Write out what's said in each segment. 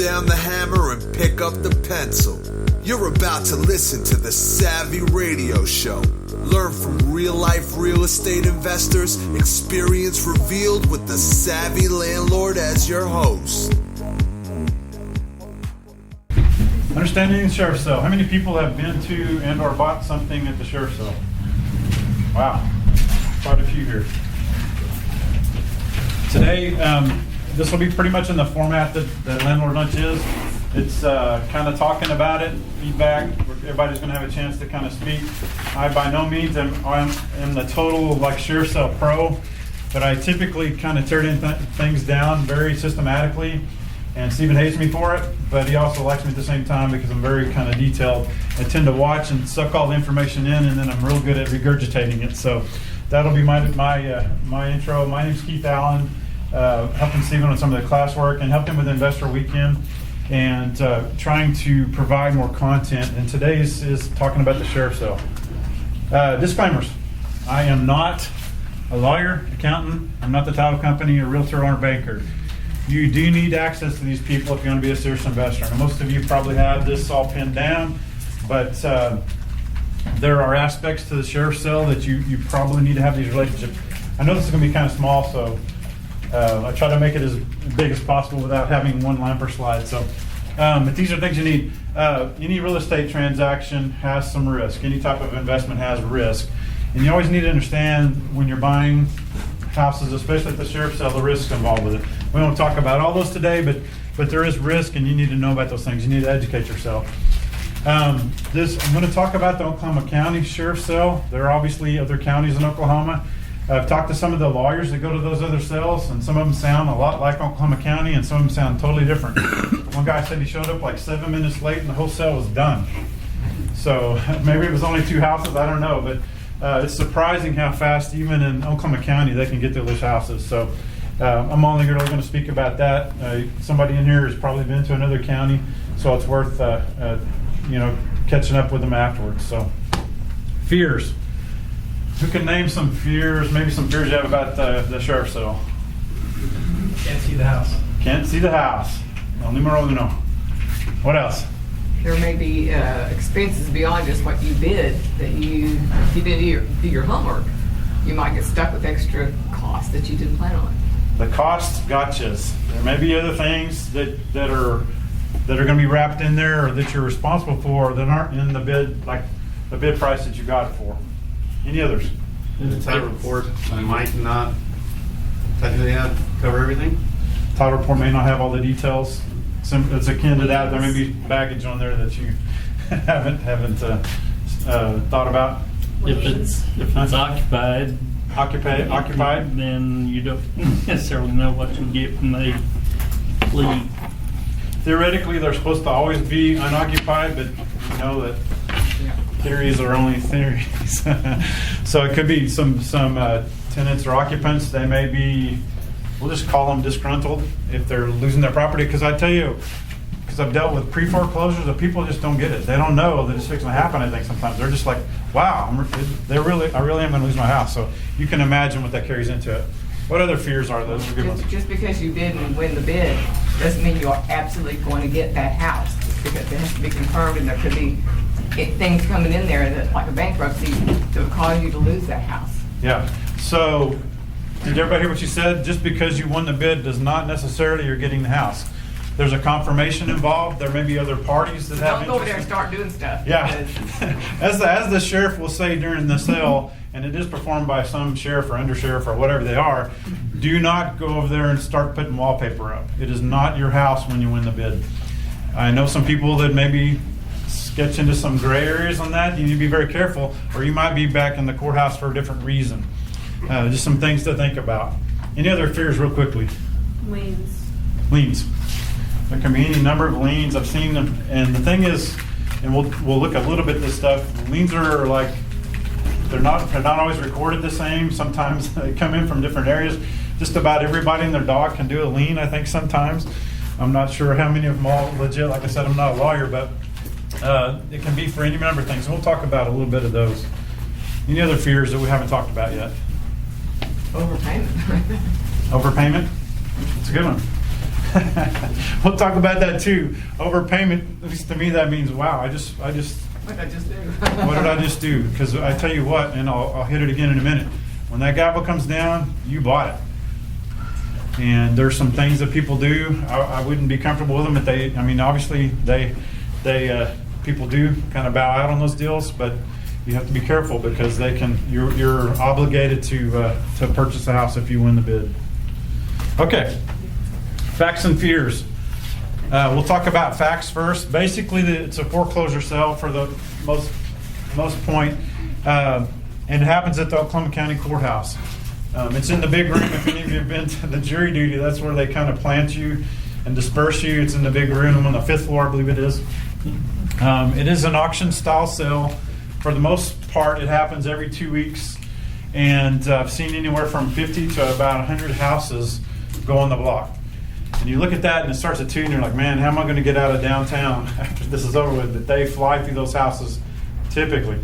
down the hammer and pick up the pencil. You're about to listen to the Savvy Radio Show. Learn from real-life real estate investors, experience revealed with the Savvy Landlord as your host. Understanding the sheriff's sale. How many people have been to and or bought something at the sheriff's sale? Wow, quite a few here. Today, this will be pretty much in the format that Landlord Lunch is. It's kind of talking about it, feedback. Everybody's going to have a chance to kind of speak. I by no means am the total like sheriff's sale pro, but I typically kind of tear things down very systematically. And Stephen hates me for it, but he also likes me at the same time because I'm very kind of detailed. I tend to watch and suck all the information in, and then I'm real good at regurgitating it. So that'll be my intro. My name's Keith Allen, helping Stephen with some of the classwork and helping with Investor Weekend and trying to provide more content. And today's is talking about the sheriff's sale. Disclaimers. I am not a lawyer, accountant. I'm not the title company, a realtor, or a banker. You do need access to these people if you're going to be a serious investor. And most of you probably have this all pinned down, but there are aspects to the sheriff's sale that you probably need to have these relationships. I know this is going to be kind of small, so I try to make it as big as possible without having one line per slide. So, but these are things you need. Any real estate transaction has some risk. Any type of investment has risk. And you always need to understand when you're buying houses, especially at the sheriff's sale, the risks involved with it. We won't talk about all those today, but there is risk, and you need to know about those things. You need to educate yourself. I'm going to talk about the Oklahoma County Sheriff's Sale. There are obviously other counties in Oklahoma. I've talked to some of the lawyers that go to those other sales, and some of them sound a lot like Oklahoma County, and some of them sound totally different. One guy said he showed up like 7 minutes late, and the whole sale was done. So maybe it was only 2 houses. I don't know, but it's surprising how fast, even in Oklahoma County, they can get to those houses. So I'm only really going to speak about that. Somebody in here has probably been to another county, so it's worth catching up with them afterwards. So, fears. Who can name some fears? Maybe some fears you have about the sheriff's sale. Can't see the house. Can't see the house. El numero uno. What else? There may be expenses beyond just what you bid that if you didn't do your homework, you might get stuck with extra costs that you didn't plan on. The cost gotchas. There may be other things that are going to be wrapped in there or that you're responsible for that aren't in the bid, like the bid price that you got it for. Any others? The title report might not technically cover everything. Title report may not have all the details. It's akin to that. There may be baggage on there that you haven't thought about. If it's occupied, then you don't necessarily know what you get when they leave. Theoretically, they're supposed to always be unoccupied, but you know that theories are only theories. So it could be some tenants or occupants. They may be, we'll just call them disgruntled if they're losing their property. Because I tell you, because I've dealt with pre-foreclosures, the people just don't get it. They don't know that it's fixing to happen. I think sometimes they're just like, wow, I really am going to lose my house. So you can imagine what that carries into it. What other fears are those? Just because you didn't win the bid doesn't mean you're absolutely going to get that house. Because it has to be confirmed, and there could be things coming in there that, like a bankruptcy, that would cause you to lose that house. Yeah. So did everybody hear what you said? Just because you won the bid does not necessarily you're getting the house. There's a confirmation involved. There may be other parties that have interest. Don't go over there and start doing stuff. Yeah. As the sheriff will say during the sale, and it is performed by some sheriff or undersheriff or whatever they are, do not go over there and start putting wallpaper up. It is not your house when you win the bid. I know some people that maybe sketch into some gray areas on that. You need to be very careful, or you might be back in the courthouse for a different reason. Just some things to think about. Any other fears real quickly? Liens. There can be any number of liens. I've seen them. And the thing is, and we'll look a little bit at this stuff, liens are like, they're not always recorded the same. Sometimes they come in from different areas. Just about everybody and their dog can do a lien, I think, sometimes. I'm not sure how many of them all legit. Like I said, I'm not a lawyer, but it can be for any number of things. We'll talk about a little bit of those. Any other fears that we haven't talked about yet? Overpayment. Overpayment? It's a good one. We'll talk about that too. Overpayment, at least to me, that means, wow, I just What did I just do? what did I just do? Because I tell you what, and I'll hit it again in a minute. When that gavel comes down, you bought it. And there's some things that people do. I wouldn't be comfortable with them if they. I mean, obviously people do kind of bow out on those deals, but you have to be careful because they can. You're obligated to purchase a house if you win the bid. Okay, facts and fears. We'll talk about facts first. Basically, it's a foreclosure sale for the most point, and it happens at the Oklahoma County Courthouse. It's in the big room. If any of you have been to the jury duty, that's where they kind of plant you and disperse you. It's in the big room on the 5th floor, I believe it is. It is an auction-style sale. For the most part, it happens every 2 weeks, and I've seen anywhere from 50 to about 100 houses go on the block. And you look at that, and it starts at 2, and you're like, man, how am I going to get out of downtown after this is over with? But they fly through those houses typically.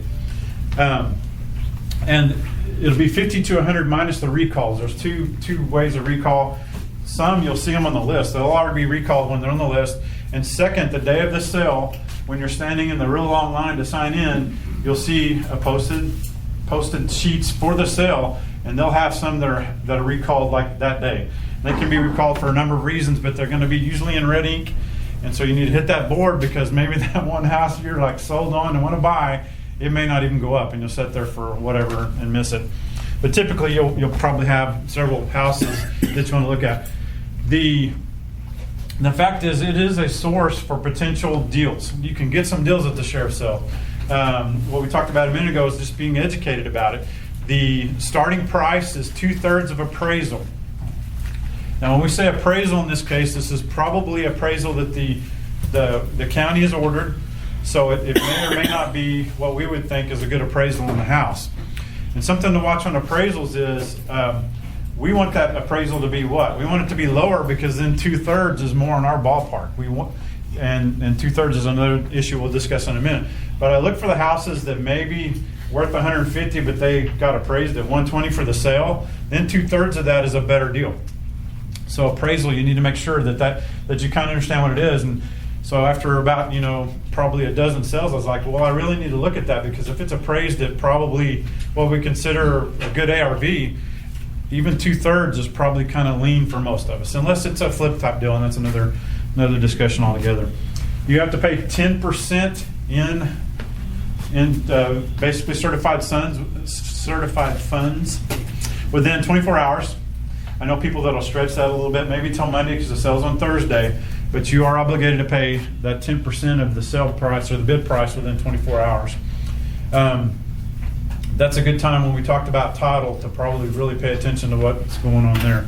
And it'll be 50 to 100 minus the recalls. There's two ways of recall. Some, you'll see them on the list. They'll already be recalled when they're on the list. And second, the day of the sale, when you're standing in the real long line to sign in, you'll see a posted sheets for the sale, and they'll have some that are recalled like that day. They can be recalled for a number of reasons, but they're going to be usually in red ink. And so you need to hit that board because maybe that one house you're like sold on and want to buy, it may not even go up, and you'll sit there for whatever and miss it. But typically, you'll probably have several houses that you want to look at. The fact is, it is a source for potential deals. You can get some deals at the sheriff's sale. What we talked about a minute ago is just being educated about it. The starting price is 2/3 of appraisal. Now, when we say appraisal in this case, this is probably appraisal that the county has ordered. So it may or may not be what we would think is a good appraisal on the house. And something to watch on appraisals is we want that appraisal to be what? We want it to be lower because then 2/3 is more in our ballpark. And 2/3 is another issue we'll discuss in a minute. But I look for the houses that may be worth 150, but they got appraised at 120 for the sale. Then 2/3 of that is a better deal. So appraisal, you need to make sure that you kind of understand what it is. And so after about, probably a dozen sales, I was like, well, I really need to look at that because if it's appraised at probably what we consider a good ARV, even 2/3 is probably kind of lean for most of us, unless it's a flip type deal, and that's another discussion altogether. You have to pay 10% in basically certified funds within 24 hours. I know people that'll stretch that a little bit, maybe till Monday because the sale's on Thursday, but you are obligated to pay that 10% of the sale price or the bid price within 24 hours. That's a good time when we talked about title to probably really pay attention to what's going on there.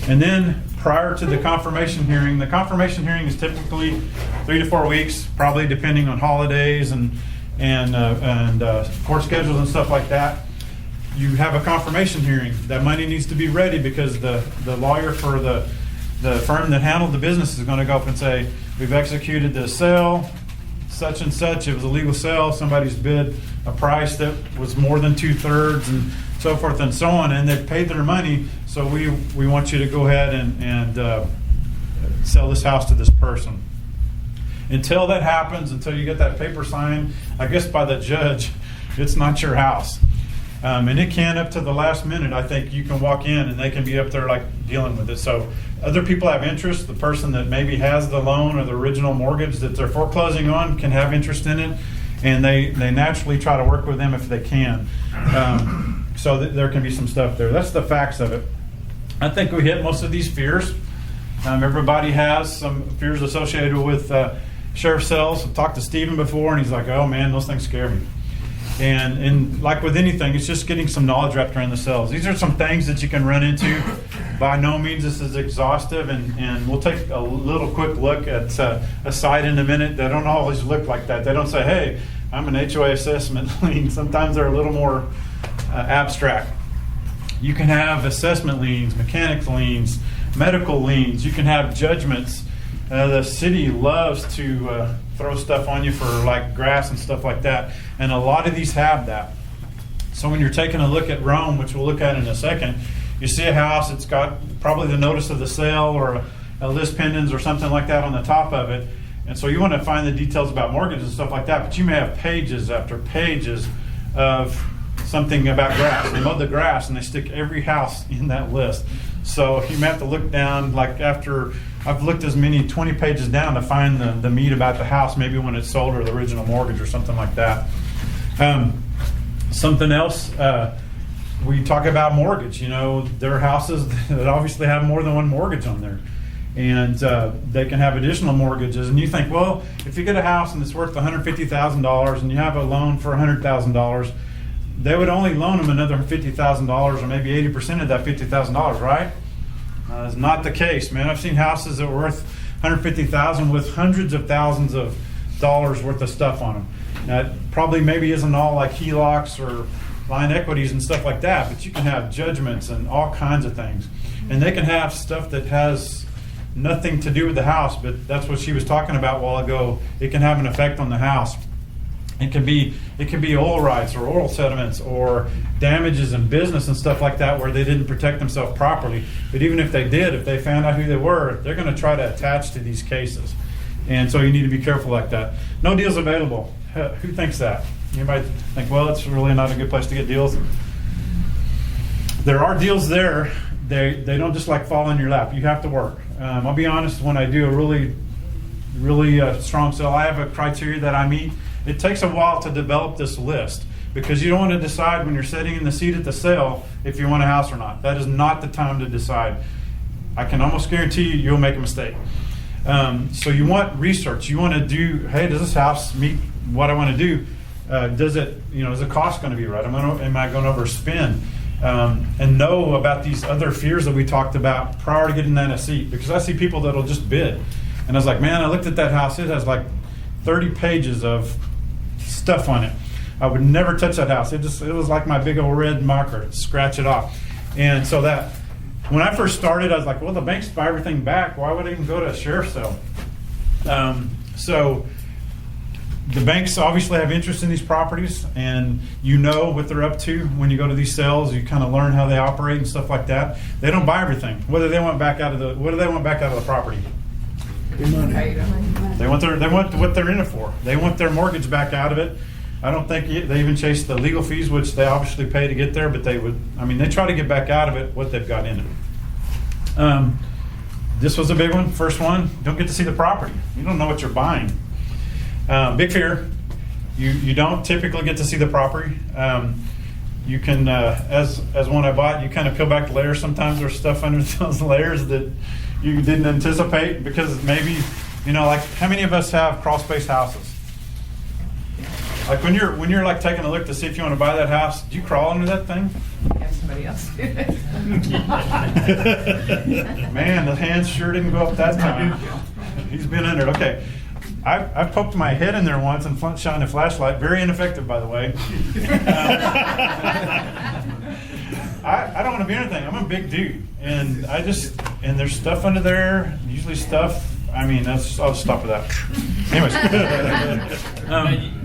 And then prior to the confirmation hearing is typically 3 to 4 weeks, probably depending on holidays and court schedules and stuff like that. You have a confirmation hearing. That money needs to be ready because the lawyer for the firm that handled the business is going to go up and say, we've executed the sale, such and such. It was a legal sale. Somebody's bid a price that was more than 2/3 and so forth and so on. And they've paid their money. So we want you to go ahead and sell this house to this person. Until that happens, until you get that paper signed, I guess by the judge, it's not your house. And it can, up to the last minute, I think you can walk in and they can be up there like dealing with it. So other people have interest. The person that maybe has the loan or the original mortgage that they're foreclosing on can have interest in it, and they naturally try to work with them if they can. So there can be some stuff there. That's the facts of it. I think we hit most of these fears. Everybody has some fears associated with sheriff sales. I've talked to Stephen before, and he's like, oh man, those things scare me. And like with anything, it's just getting some knowledge wrapped around the sales. These are some things that you can run into. By no means this is exhaustive, and we'll take a little quick look at a site in a minute. They don't always look like that. They don't say, hey, I'm an HOA assessment lien. Sometimes they're a little more abstract. You can have assessment liens, mechanics liens, medical liens. You can have judgments. The city loves to throw stuff on you for like grass and stuff like that, and a lot of these have that. So when you're taking a look at Rome, which we'll look at in a second, you see a house, it's got probably the notice of the sale or list pendants or something like that on the top of it. And so you want to find the details about mortgages and stuff like that, but you may have pages after pages of something about grass. They mow the grass and they stick every house in that list. So you may have to look down, like after I've looked as many 20 pages down to find the meat about the house, maybe when it's sold or the original mortgage or something like that. Something else, we talk about mortgage. You know, there are houses that obviously have more than one mortgage on there. And they can have additional mortgages. And you think, well, if you get a house and it's worth $150,000 and you have a loan for $100,000, they would only loan them another $50,000 or maybe 80% of that $50,000, right? It's not the case, man. I've seen houses that are worth $150,000 with hundreds of thousands of dollars worth of stuff on them. Now, it probably maybe isn't all like HELOCs or line equities and stuff like that, but you can have judgments and all kinds of things. And they can have stuff that has nothing to do with the house, but that's what she was talking about a while ago. It can have an effect on the house. It can be oil rights or oil settlements or damages in business and stuff like that where they didn't protect themselves properly. But even if they did, if they found out who they were, they're going to try to attach to these cases. And so you need to be careful like that. No deals available. Who thinks that? Anybody think, well, it's really not a good place to get deals? There are deals there. They don't just like fall in your lap. You have to work. I'll be honest, when I do a really strong sale, I have a criteria that I meet. It takes a while to develop this list because you don't want to decide when you're sitting in the seat at the sale if you want a house or not. That is not the time to decide. I can almost guarantee you'll make a mistake. So you want research. You want to do, hey, does this house meet what I want to do? Is the cost going to be right? Am I going to overspend? And know about these other fears that we talked about prior to getting in a seat, because I see people that'll just bid. And I was like, man, I looked at that house. It has like 30 pages of stuff on it. I would never touch that house. It was like my big old red marker, scratch it off. And so that when I first started, I was like, well, the banks buy everything back. Why would I even go to a sheriff's sale? So the banks obviously have interest in these properties, and you know what they're up to when you go to these sales. You kind of learn how they operate and stuff like that. They don't buy everything. What do they want back out of the property? They want what they're in it for. They want their mortgage back out of it. I don't think they even chase the legal fees, which they obviously pay to get there, but they try to get back out of it what they've got in it. This was a big one. First one, don't get to see the property. You don't know what you're buying. Big fear. You don't typically get to see the property. You can, as one I bought, you kind of peel back the layers. Sometimes there's stuff under those layers that you didn't anticipate because maybe, like how many of us have crawl space houses? Like when you're like taking a look to see if you want to buy that house, do you crawl under that thing? Have somebody else do it. Man, the hands sure didn't go up that time. He's been under it. Okay. I've poked my head in there once and shined a flashlight. Very ineffective, by the way. I don't want to be anything. I'm a big dude, and there's stuff under there. Usually stuff. I'll just stop with that. Anyways,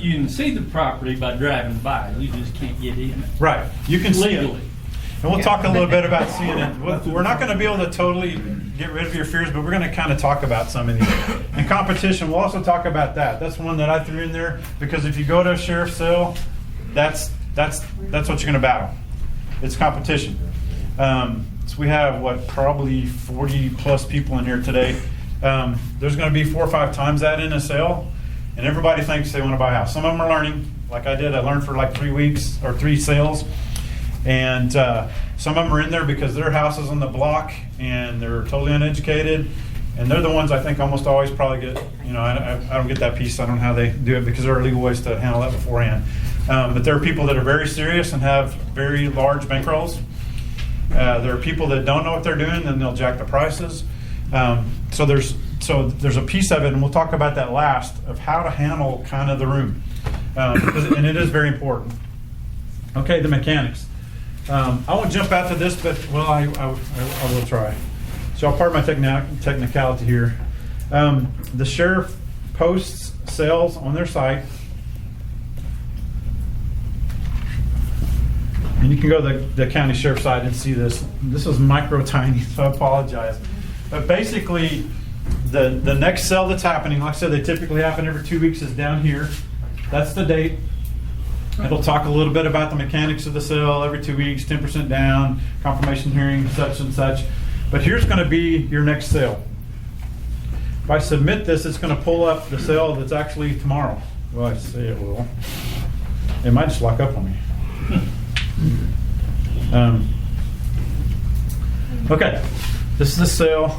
you can see the property by driving by. You just can't get in it. Right. You can see legally. it. And we'll talk a little bit about seeing it. We're not going to be able to totally get rid of your fears, but we're going to kind of talk about some of these. And competition, we'll also talk about that. That's one that I threw in there because if you go to a sheriff's sale, that's what you're going to battle. It's competition. So we have probably 40 plus people in here today. There's going to be 4 or 5 times that in a sale, and everybody thinks they want to buy a house. Some of them are learning, like I did. I learned for like 3 weeks or 3 sales. And some of them are in there because their house is on the block and they're totally uneducated. And they're the ones I think almost always probably get, I don't get that piece. I don't know how they do it because there are legal ways to handle that beforehand. But there are people that are very serious and have very large bankrolls. There are people that don't know what they're doing and they'll jack the prices. So there's a piece of it, and we'll talk about that last, of how to handle kind of the room. And it is very important. Okay, the mechanics. I won't jump out to this, but I will try. So I'll pardon my technicality here. The sheriff posts sales on their site, and you can go to the county sheriff's site and see this. This is micro tiny, so I apologize. But basically, the next sale that's happening, like I said, they typically happen every 2 weeks, is down here. That's the date. It'll talk a little bit about the mechanics of the sale every 2 weeks, 10% down, confirmation hearing, such and such. But here's going to be your next sale. If I submit this, it's going to pull up the sale that's actually tomorrow. Well, I say it will. It might just lock up on me. Okay, this is the sale.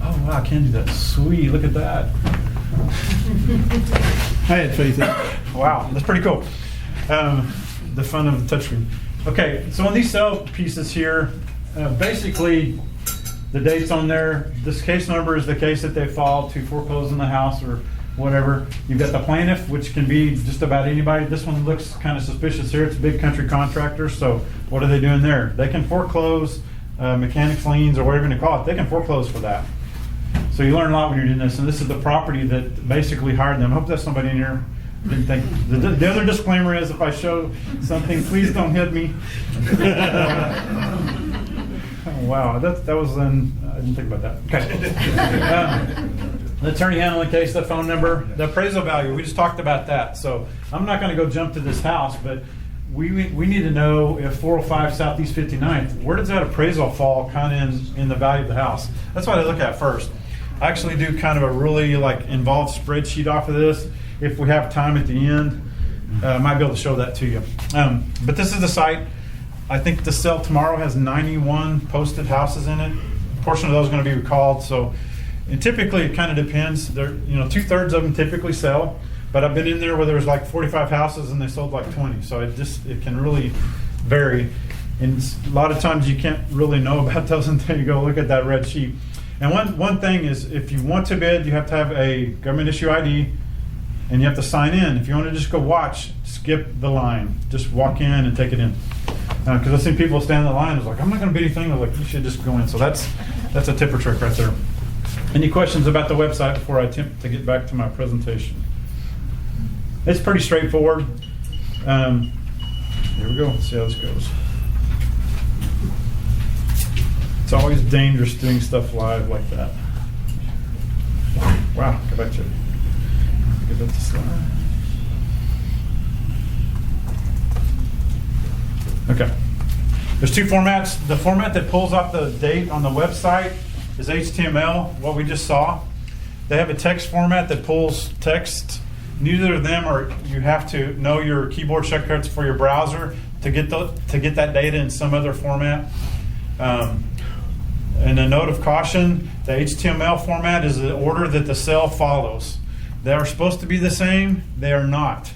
Oh wow, I can do that. Sweet, look at that. I had faith in it. Wow, that's pretty cool. The fun of the touchscreen. Okay, so on these sale pieces here, basically the date's on there. This case number is the case that they filed to foreclose on the house or whatever. You've got the plaintiff, which can be just about anybody. This one looks kind of suspicious here. It's a big country contractor, so what are they doing there? They can foreclose mechanics liens or whatever you call it. They can foreclose for that. So you learn a lot when you're doing this, and this is the property that basically hired them. I hope there's somebody in here. Didn't think. The other disclaimer is if I show something, please don't hit me. Oh, wow, that was then. I didn't think about that. Okay. The attorney handling the case, the phone number, the appraisal value. We just talked about that. So I'm not going to go jump to this house, but we need to know if 405 Southeast 59th, where does that appraisal fall kind of in the value of the house? That's what I look at first. I actually do kind of a really involved spreadsheet off of this. If we have time at the end, I might be able to show that to you. But this is the site. I think the sale tomorrow has 91 posted houses in it. A portion of those are going to be recalled. So, and typically it kind of depends. There, 2/3 of them typically sell. But I've been in there where there's 45 houses and they sold 20. So it can really vary. And a lot of times you can't really know about those until you go look at that red sheet. And one thing is, if you want to bid, you have to have a government issue ID and you have to sign in. If you want to just go watch, skip the line. Just walk in and take it in. Because I've seen people stand in the line and I'm not going to bid anything. They're like, you should just go in. So that's a tip or trick right there. Any questions about the website before I attempt to get back to my presentation? It's pretty straightforward. Here we go. Let's see how this goes. It's always dangerous doing stuff live like that. Wow, go back to it. Get that to slide. Okay. There's two formats. The format that pulls up the date on the website is HTML, what we just saw. They have a text format that pulls text. Neither of them are, you have to know your keyboard shortcuts for your browser to get that data in some other format. And a note of caution, the HTML format is the order that the cell follows. They are supposed to be the same, they are not.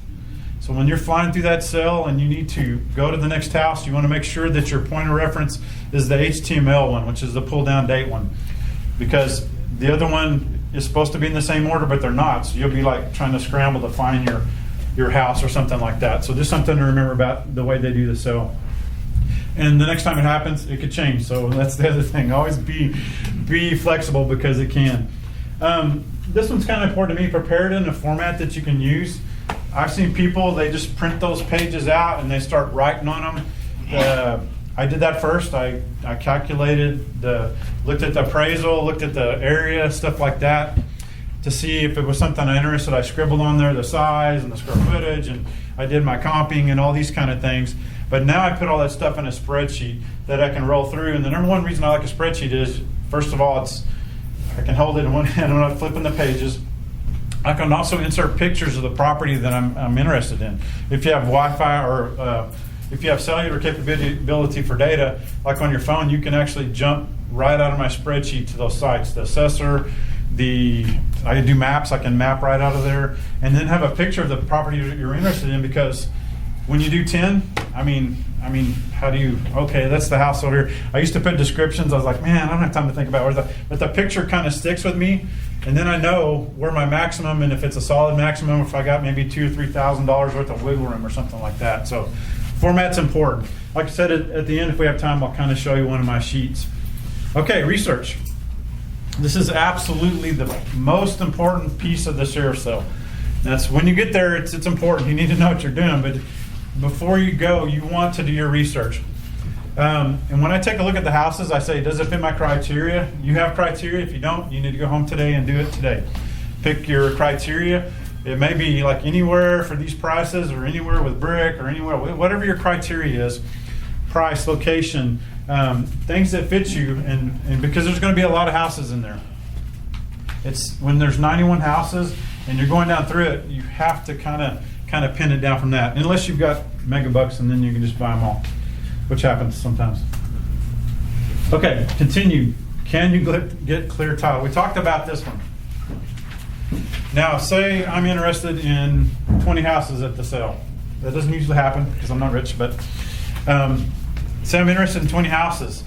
So when you're flying through that cell and you need to go to the next house, you want to make sure that your point of reference is the HTML one, which is the pull down date one. Because the other one is supposed to be in the same order, but they're not. So you'll be trying to scramble to find your house or something like that. So just something to remember about the way they do the cell. And the next time it happens, it could change. So that's the other thing. Always be flexible because it can. This one's kind of important to me. Prepare it in a format that you can use. I've seen people, they just print those pages out and they start writing on them. I did that first. I calculated, looked at the appraisal, looked at the area, stuff like that, to see if it was something I'm interested. I scribbled on there the size and the square footage, and I did my comping and all these kind of things. But now I put all that stuff in a spreadsheet that I can roll through. And the number one reason I like a spreadsheet is, first of all, I can hold it in one hand when I'm flipping the pages. I can also insert pictures of the property that I'm interested in. If you have Wi-Fi or if you have cellular capability for data, like on your phone, you can actually jump right out of my spreadsheet to those sites. The assessor, I do maps, I can map right out of there, and then have a picture of the property that you're interested in, because when you do 10, I mean, how do you, okay, that's the house over here. I used to put descriptions. I was like, man, I don't have time to think about but the picture kind of sticks with me, and then I know where my maximum, and if it's a solid maximum, if I got maybe $2,000 or $3,000 worth of wiggle room or something like that. So format's important. Like I said, at the end, if we have time, I'll kind of show you one of my sheets. Okay, research. This is absolutely the most important piece of the sheriff's sale. That's when you get there, it's important. You need to know what you're doing, but before you go, you want to do your research. And when I take a look at the houses, I say, does it fit my criteria? You have criteria. If you don't, you need to go home today and do it today. Pick your criteria. It may be like anywhere for these prices, or anywhere with brick, or anywhere, whatever your criteria is, price, location, things that fit you, and because there's going to be a lot of houses in there. It's when there's 91 houses and you're going down through it, you have to kind of pin it down from that, unless you've got mega bucks and then you can just buy them all, which happens sometimes. Okay, continue. Can you get clear title? We talked about this one. Now, say I'm interested in 20 houses at the sale. That doesn't usually happen because I'm not rich, but say I'm interested in 20 houses.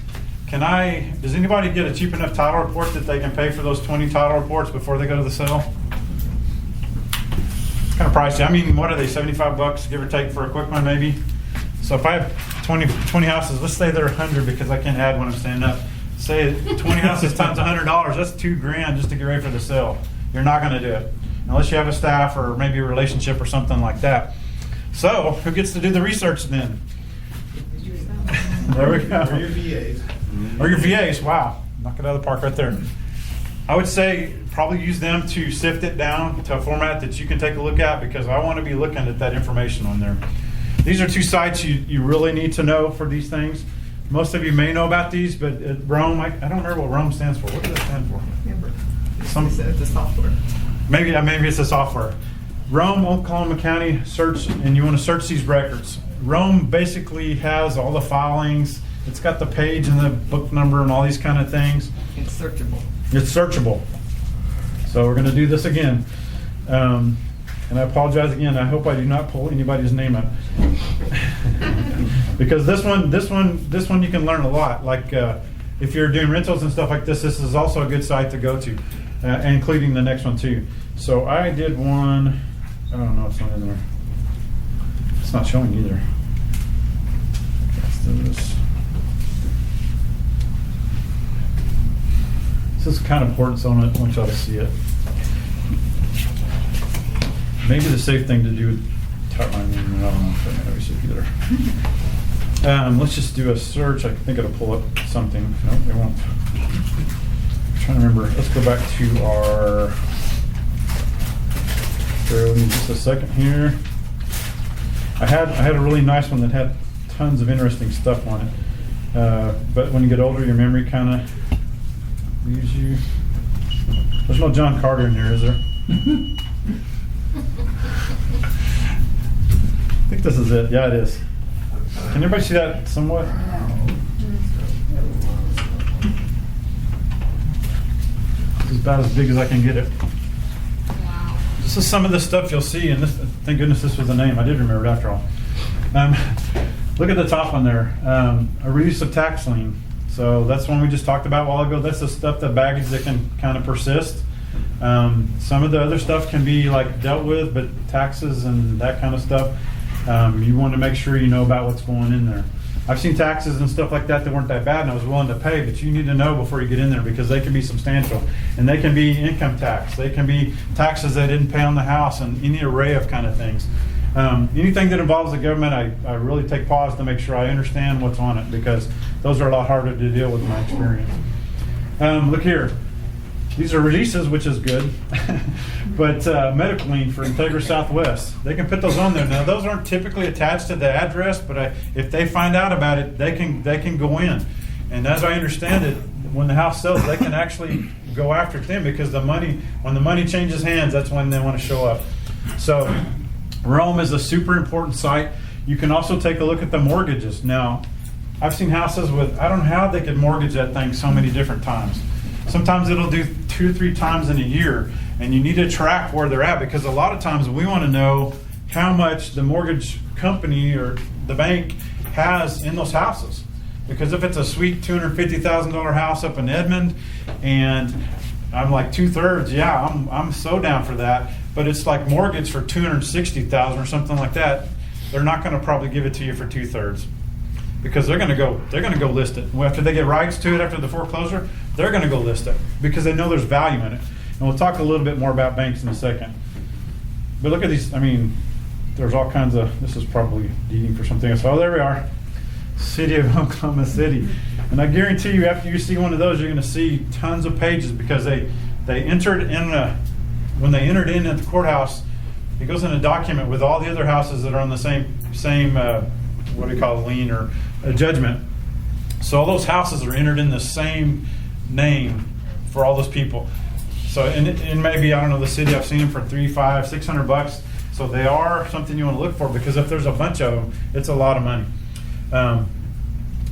Does anybody get a cheap enough title report that they can pay for those 20 title reports before they go to the sale? It's kind of pricey. I mean, what are they, 75 bucks, give or take, for a quick one maybe? So if I have 20 houses, let's say they're 100 because I can't add when I'm standing up. Say 20 houses times $100, that's $2,000 just to get ready for the sale. You're not going to do it unless you have a staff or maybe a relationship or something like that. So who gets to do the research then? There we go. Or your VAs. Or your VAs. Wow, knock it out of the park right there. I would say probably use them to sift it down to a format that you can take a look at, because I want to be looking at that information on there. These are two sites you really need to know for these things. Most of you may know about these, but Rome, I don't remember what Rome stands for. What does that stand for? Remember, it's a software. Maybe it's a software. Rome, Oklahoma County search, and you want to search these records. Rome basically has all the filings. It's got the page and the book number and all these kind of things. It's searchable. It's searchable. So we're going to do this again. And I apologize again. I hope I do not pull anybody's name up. Because this one you can learn a lot. Like if you're doing rentals and stuff like this is also a good site to go to, including the next one too. So I did one. Oh no, it's not in there. It's not showing either. Let's do this. This is kind of important, so I want y'all to see it. Maybe the safe thing to do with type my name. I don't know if that matters either. Let's just do a search. I think it'll pull up something. No, it won't. I'm trying to remember. Let's go back to our. Bear with me just a second here. I had a really nice one that had tons of interesting stuff on it. But when you get older, your memory kind of leaves you. There's no John Carter in there, is there? I think this is it. Yeah, it is. Can everybody see that somewhat? This is about as big as I can get it. This is some of the stuff you'll see, and this, thank goodness this was the name. I did remember it after all. Look at the top one there. A release of tax lien. So that's one we just talked about a while ago. That's the stuff, the baggage that can kind of persist. Some of the other stuff can be like dealt with, but taxes and that kind of stuff, you want to make sure you know about what's going in there. I've seen taxes and stuff like that weren't that bad and I was willing to pay, but you need to know before you get in there because they can be substantial. And they can be income tax. They can be taxes they didn't pay on the house and any array of kind of things. Anything that involves the government, I really take pause to make sure I understand what's on it because those are a lot harder to deal with in my experience. Look here. These are releases, which is good, but medical lien for Integra Southwest, they can put those on there. Now, those aren't typically attached to the address, but if they find out about it, they can go in. And as I understand it, when the house sells, they can actually go after them because when the money changes hands, that's when they want to show up. So Rome is a super important site. You can also take a look at the mortgages. Now, I've seen houses with, I don't know how they could mortgage that thing so many different times. Sometimes it'll do 2 or 3 times in a year, and you need to track where they're at because a lot of times we want to know how much the mortgage company or the bank has in those houses. Because if it's a sweet $250,000 house up in Edmond, and I'm like 2/3, yeah, I'm so down for that. But it's like mortgage for $260,000 or something like that. They're not going to probably give it to you for 2/3. Because they're going to go list it. After they get rights to it after the foreclosure, they're going to go list it because they know there's value in it. And we'll talk a little bit more about banks in a second. But look at these. I mean, there's all kinds of, this is probably deeding for something else. Oh, there we are. City of Oklahoma City. And I guarantee you, after you see one of those, you're going to see tons of pages because they entered in when they entered in at the courthouse, it goes in a document with all the other houses that are on the same what do you call it, lien or a judgment. So all those houses are entered in the same name for all those people. So and maybe, I don't know, the city, I've seen them for $300, $500, $600. So they are something you want to look for, because if there's a bunch of them, it's a lot of money.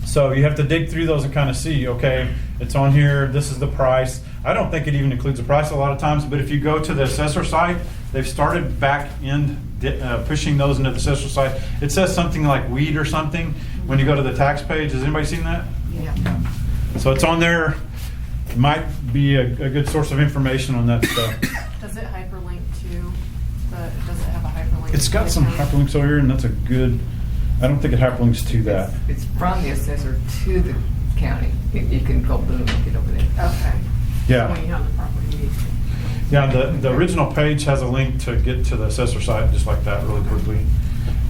So you have to dig through those and kind of see, okay, it's on here, this is the price. I don't think it even includes the price a lot of times, but if you go to the assessor site, they've started back in pushing those into the assessor site. It says something like weed or something when you go to the tax page. Has anybody seen that? Yeah. So it's on there. It might be a good source of information on that stuff. Does it hyperlink to does it have a hyperlink? It's got some hyperlinks over here, and that's a good, I don't think it hyperlinks to that. It's from the assessor to the county. You can go boom and get over there. Okay. Yeah. When you have the property. Yeah, the original page has a link to get to the assessor site just like that really quickly.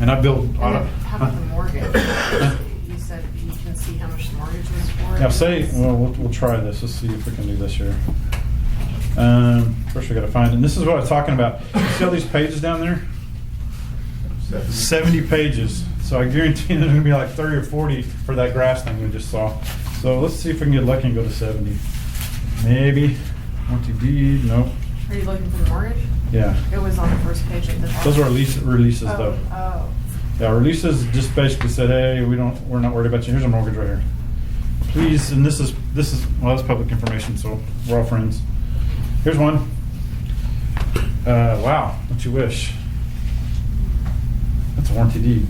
And I built. And then how about the mortgage? You said you can see how much the mortgage was for. Yeah, we'll try this. Let's see if we can do this here. First we got to find it. And this is what I was talking about. You see all these pages down there? 70 pages. So I guarantee there's going to be like 30 or 40 for that grass thing we just saw. So let's see if we can get lucky and go to 70. Maybe. Warranty deed. Nope. Are you looking for the mortgage? Yeah. It was on the first page of the document. Those are releases though. Oh. Yeah, releases just basically said, hey, we're not worried about you. Here's a mortgage right here. Please, and this is well, that's public information, so we're all friends. Here's one. Wow, don't you wish? That's a warranty deed.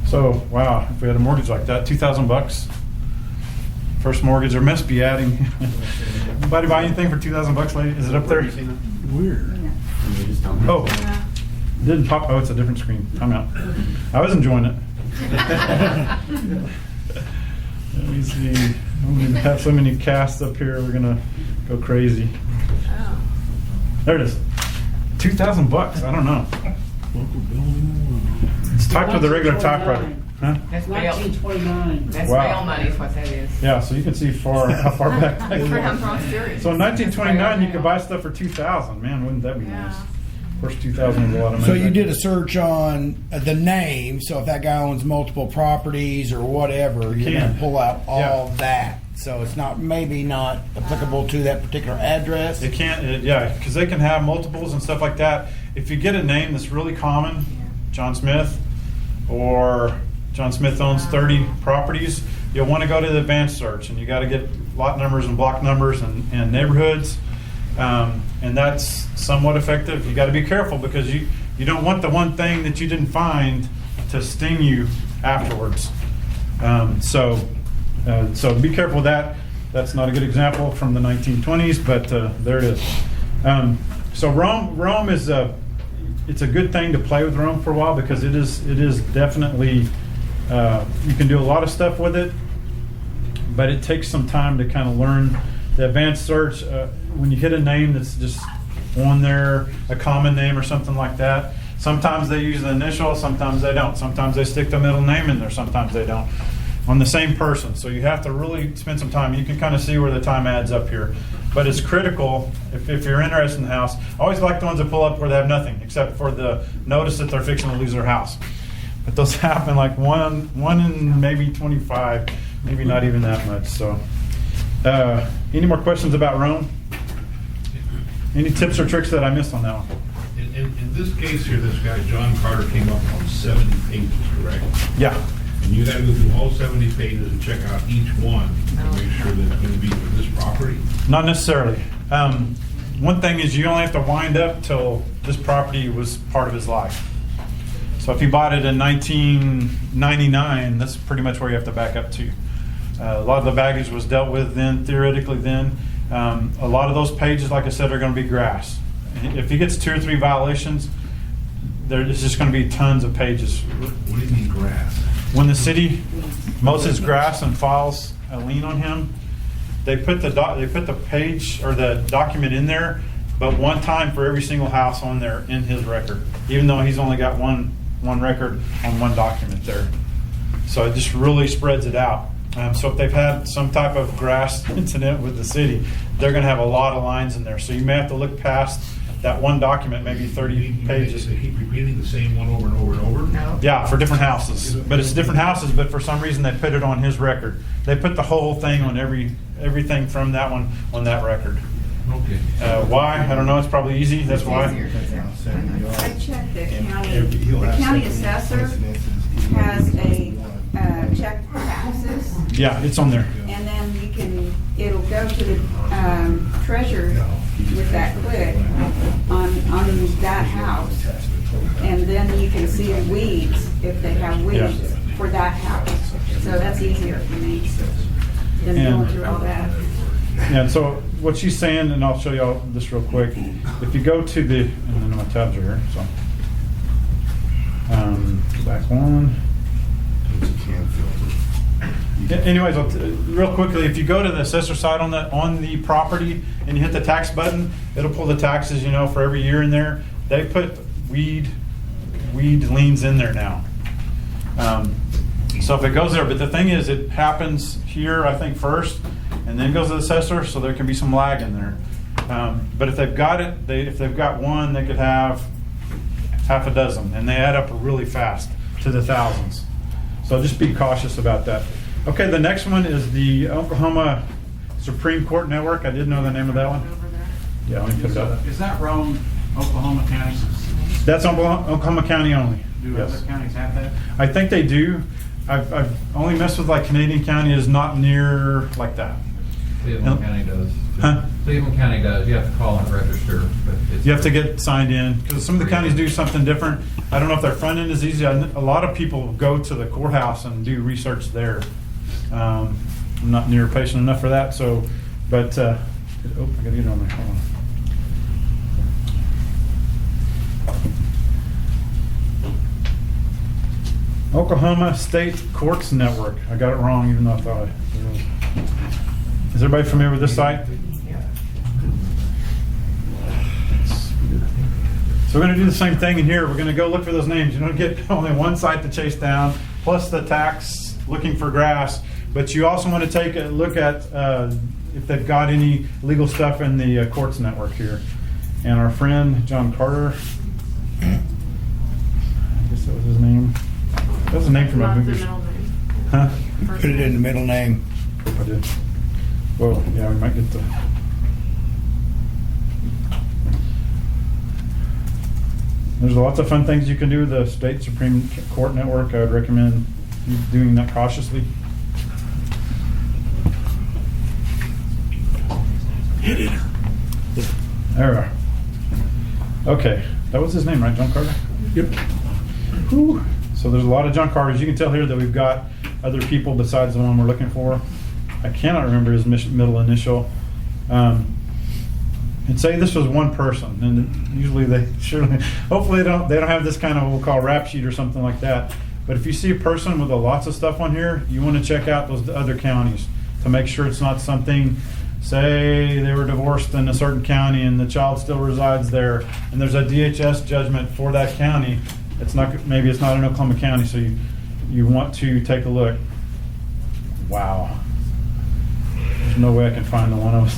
So wow, if we had a mortgage like that, $2,000. First mortgage, or must be adding. Anybody buy anything for $2,000, lady? Is it up there? Weird. Oh, didn't pop. Oh, it's a different screen. I'm out. I was enjoying it. Let me see. I'm going to have so many casts up here. We're gonna go crazy. Oh. There it is. $2,000. I don't know. Local building. It's typed with a regular typewriter. Huh? That's bail. 1929. That's Wow. bail money is what that is. Yeah, so you can see how far back that I'm goes. serious. So in 1929, you That's could buy stuff for $2,000. Man, wouldn't that be nice? Yeah. Of course, $2,000 is a lot of money. So you back did then. a search on the name, so if that guy owns multiple properties or whatever, you're can. going to pull out all Yeah. that. So it's maybe not applicable to that particular address. It can't, yeah, because they can have multiples and stuff like that. If you get a name that's really common, John Smith, or John Smith owns 30 properties, you'll want to go to the advanced search, and you got to get lot numbers and block numbers and neighborhoods, and that's somewhat effective. You got to be careful because you don't want the one thing that you didn't find to sting you afterwards. So be careful with that. That's not a good example from the 1920s, but there it is. So Rome is it's a good thing to play with Rome for a while because it is definitely you can do a lot of stuff with it, but it takes some time to kind of learn the advanced search. When you hit a name that's just on there, a common name or something like that, sometimes they use the initial, sometimes they don't. Sometimes they stick the middle name in there, sometimes they don't, on the same person. So you have to really spend some time. You can kind of see where the time adds up here. But it's critical if you're interested in the house. I always like the ones that pull up where they have nothing except for the notice that they're fixing to lose their house. But those happen like one in maybe 25, maybe not even that much. So, any more questions about Rome? Any tips or tricks that I missed on that one? In this case here, this guy, John Carter, came up on 70 pages, correct? Yeah. And you gotta go through all 70 pages and check out each one to make sure that it's gonna be for this property? Not necessarily. One thing is you only have to wind up till this property was part of his life. So if he bought it in 1999, that's pretty much where you have to back up to. A lot of the baggage was dealt with then, theoretically then. A lot of those pages, like I said, are going to be grass. If he gets 2 or 3 violations, there's just going to be tons of pages. What do you mean grass? When the city mows his grass and files a lien on him, they put the page or the document in there, but one time for every single house on there in his record, even though he's only got one one record on one document there. So it just really spreads it out. So if they've had some type of grass incident with the city, they're going to have a lot of lines in there. So you may have to look past that one document, maybe 30 pages. They keep repeating the same one over and over and over? No. Yeah, for different houses. But it's different houses, but for some reason they put it on his record. They put the whole thing on everything from that one on that record. Okay. Why? I don't know. It's probably easy. That's why. I checked the county assessor has a check for taxes, Yeah, it's on there. and then it'll go to the treasurer with that click on that house. And then you can see weeds, if they have weeds for that house. So that's easier for me than going through all that. Yeah, and so what she's saying, and I'll show you all this real quick. If you go to the, and then my tabs are here, so. Back one. Anyways, real quickly, if you go to the assessor side on the property and you hit the tax button, it'll pull the taxes, for every year in there. They put weed liens in there now. So if it goes there, but the thing is, it happens here, I think, first, and then goes to the assessor, so there can be some lag in there. But if they've got it, if they've got one, they could have half a dozen, and they add up really fast to the thousands. So just be cautious about that. Okay, the next one is the Oklahoma Supreme Court Network. I didn't know the name of that one. Yeah, let me put it up. Is that Rome, Oklahoma County? That's Oklahoma County only. Do Yes. other counties have that? I think they do. I've only messed with like Canadian County is not near like that. Cleveland County does. Huh? Cleveland County does. You have to call and register. But it's You have to get signed in because some of the counties do something different. I don't know if their front end is easy. A lot of people go to the courthouse and do research there. I'm not near patient enough for that. So, but I gotta get it on there. Hold on. Oklahoma State Courts Network. I got it wrong, even though I thought Is everybody familiar with this site? So we're going to do the same thing in here. We're going to go look for those names. You don't get only one site to chase down, plus the tax looking for grass. But you also want to take a look at if they've got any legal stuff in the courts network here. And our friend John Carter, I guess that was his name. That was a name from a Not the movie. middle name. Huh? Put it in the middle name. I did. Well, yeah, we might get the. There's lots of fun things you can do with the State Supreme Court Network. I would recommend doing that cautiously. Hit it. There we are. Okay, that was his name, right? John Carter? Yep. Whew. So there's a lot of John Carters. You can tell here that we've got other people besides the one we're looking for. I cannot remember his middle initial. And say this was one person, and usually hopefully they don't have this kind of what we'll call rap sheet or something like that. But if you see a person with lots of stuff on here, you want to check out those other counties to make sure it's not something. Say they were divorced in a certain county and the child still resides there, and there's a DHS judgment for that county. Maybe it's not in Oklahoma County, so you want to take a look. Wow. There's no way I can find the one I was.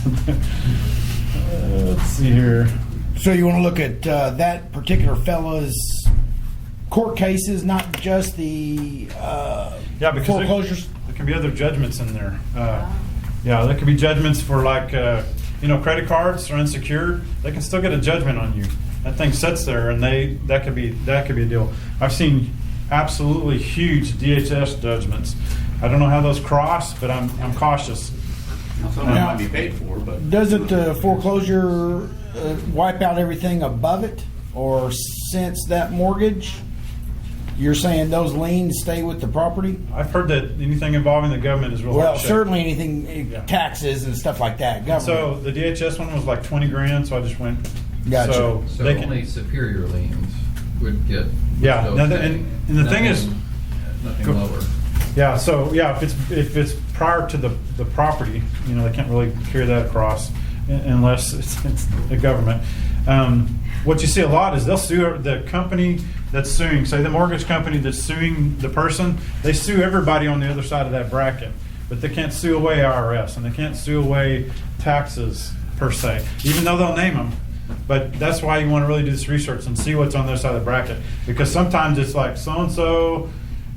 Let's see here. So you want to look at that particular fella's court cases, not just the because foreclosures? There can be other judgments in there. Yeah, there could be judgments for credit cards are unsecured. They can still get a judgment on you. That thing sits there, and that could be a deal. I've seen absolutely huge DHS judgments. I don't know how those cross, but I'm cautious. Some of them might be paid for, but Doesn't the foreclosure wipe out everything above it, or since that mortgage? You're saying those liens stay with the property? I've heard that anything involving the government is real hard Well, to shake. certainly anything, taxes and stuff like that. Government. So the DHS one was like 20 grand, so I just went. Gotcha. So they can, only superior liens would get. Yeah, those and things. the thing is, nothing lower. yeah. So yeah, if it's prior to the property, they can't really carry that across. unless it's the government. What you see a lot is they'll sue the company that's suing, say the mortgage company that's suing the person, they sue everybody on the other side of that bracket, but they can't sue away IRS and they can't sue away taxes per se, even though they'll name them. But that's why you want to really do this research and see what's on the other side of the bracket, because sometimes it's like so-and-so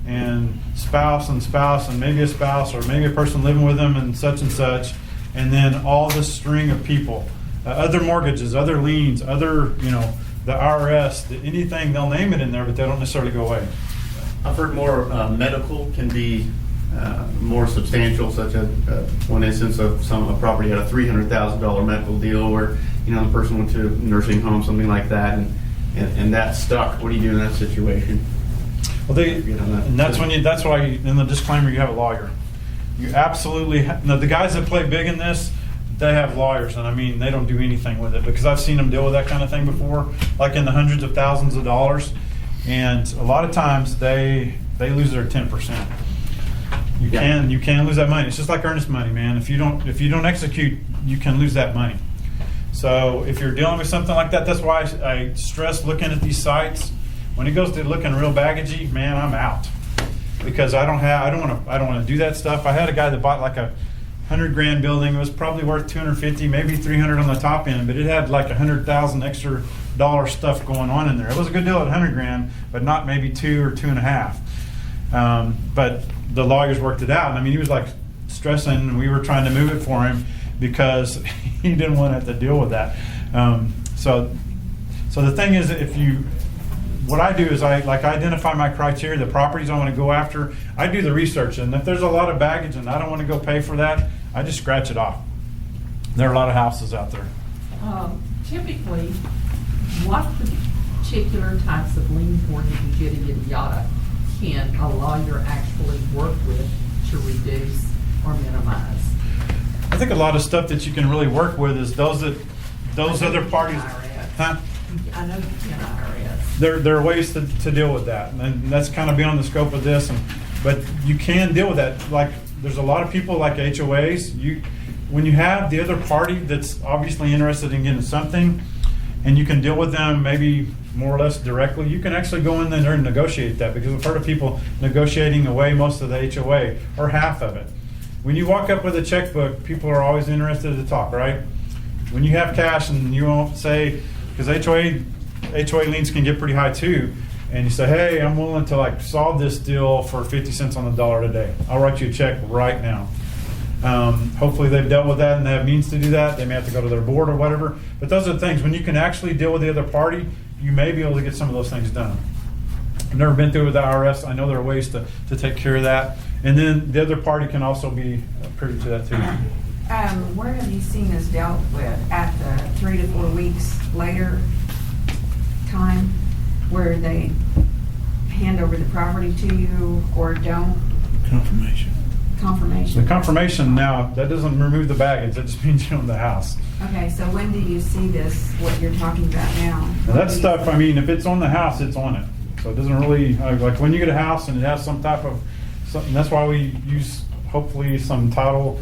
and spouse and maybe a spouse or maybe a person living with them and such, and then all this string of people, other mortgages, other liens, other, the IRS, anything, they'll name it in there, but they don't necessarily go away. I've heard more medical can be more substantial, such as one instance of a property had a $300,000 medical deal where the person went to a nursing home, something like that, and that stuck. What do you do in that situation? Well, that's why in the disclaimer you have a lawyer. You absolutely the guys that play big in this, they have lawyers, and I mean they don't do anything with it, because I've seen them deal with that kind of thing before, like in the hundreds of thousands of dollars, and a lot of times they lose their 10%. You can lose that money. It's just like earnest money, man. If you don't execute, you can lose that money. So if you're dealing with something like that, that's why I stress looking at these sites. When it goes to looking real baggagey, man, I'm out, because I don't want to do that stuff. I had a guy that bought like a $100,000 building. It was probably worth 250, maybe 300 on the top end, but it had like 100,000 extra dollar stuff going on in there. It was a good deal at 100,000, but not maybe 2 or 2.5. But the lawyers worked it out. And I mean, he was like stressing, and we were trying to move it for him because he didn't want to have to deal with that. So the thing is, what I do is I identify my criteria, the properties I want to go after. I do the research, and if there's a lot of baggage and I don't want to go pay for that, I just scratch it off. There are a lot of houses out there. Typically, what particular types of liens, mortgages, yada yada, can a lawyer actually work with to reduce or minimize? I think a lot of stuff that you can really work with is those other parties. Huh? I know you can IRS. There are ways to deal with that, and that's kind of beyond the scope of this. But you can deal with that. Like there's a lot of people like HOAs. When you have the other party that's obviously interested in getting something, and you can deal with them maybe more or less directly, you can actually go in there and negotiate that, because I've heard of people negotiating away most of the HOA or half of it. When you walk up with a checkbook, people are always interested to talk, right? When you have cash and you won't say, because HOA liens can get pretty high too, and you say, hey, I'm willing to solve this deal for 50 cents on the dollar today. I'll write you a check right now. Hopefully they've dealt with that and they have means to do that. They may have to go to their board or whatever. But those are the things. When you can actually deal with the other party, you may be able to get some of those things done. I've never been through it with the IRS. I know there are ways to take care of that. And then the other party can also be privy to that too. Where have you seen this dealt with? At the 3 to 4 weeks later time, where they hand over the property to you or don't? Confirmation. The confirmation now, that doesn't remove the baggage. That just means you own the house. Okay, so when do you see this, what you're talking about now? Now that stuff, I mean, if it's on the house, it's on it. So it doesn't really, like when you get a house and it has some type of, something, that's why we use hopefully some title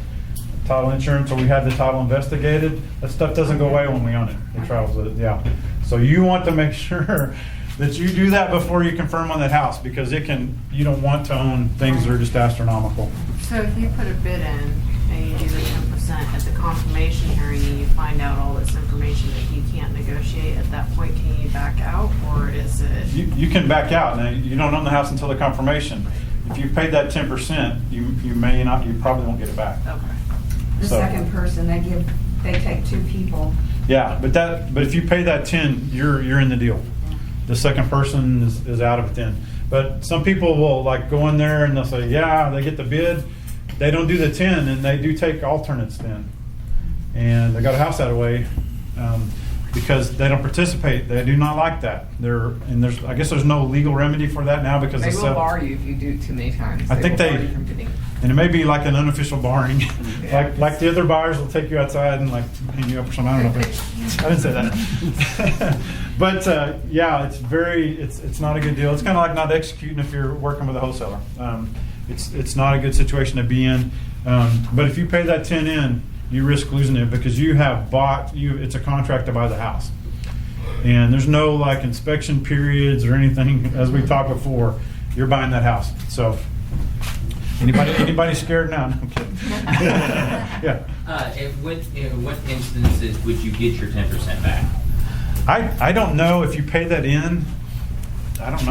insurance, or we have the title investigated. That stuff doesn't go away when we own it. It travels with it, yeah. So you want to make sure that you do that before you confirm on that house, because you don't want to own things that are just astronomical. So if you put a bid in and you do the 10% at the confirmation hearing and you find out all this information that you can't negotiate, at that point can you back out, or is it? You can back out. Now, you don't own the house until the confirmation. If you paid that 10%, you may not, you probably won't get it back. Okay. The second person, they take 2 people. Yeah, but if you pay that 10, you're in the deal. The second person is out of it then. But some people will go in there and they'll say, yeah, they get the bid. They don't do the 10, and they do take alternates then. And they got a house that way because they don't participate. They do not like that. I guess there's no legal remedy for that now, because they will bar you if you do it too many times. I think and it may be like an unofficial barring. Yeah. like the other buyers will take you outside and hang you up or something. I don't know. I didn't say that. But yeah, it's not a good deal. It's kind of like not executing if you're working with a wholesaler. It's not a good situation to be in. But if you pay that 10 in, you risk losing it because you have bought, it's a contract to buy the house. And there's no like inspection periods or anything, as we talked before, you're buying that house. So, anybody scared now? No, I'm kidding. Yeah. In what instances would you get your 10% back? I don't know if you pay that in. I don't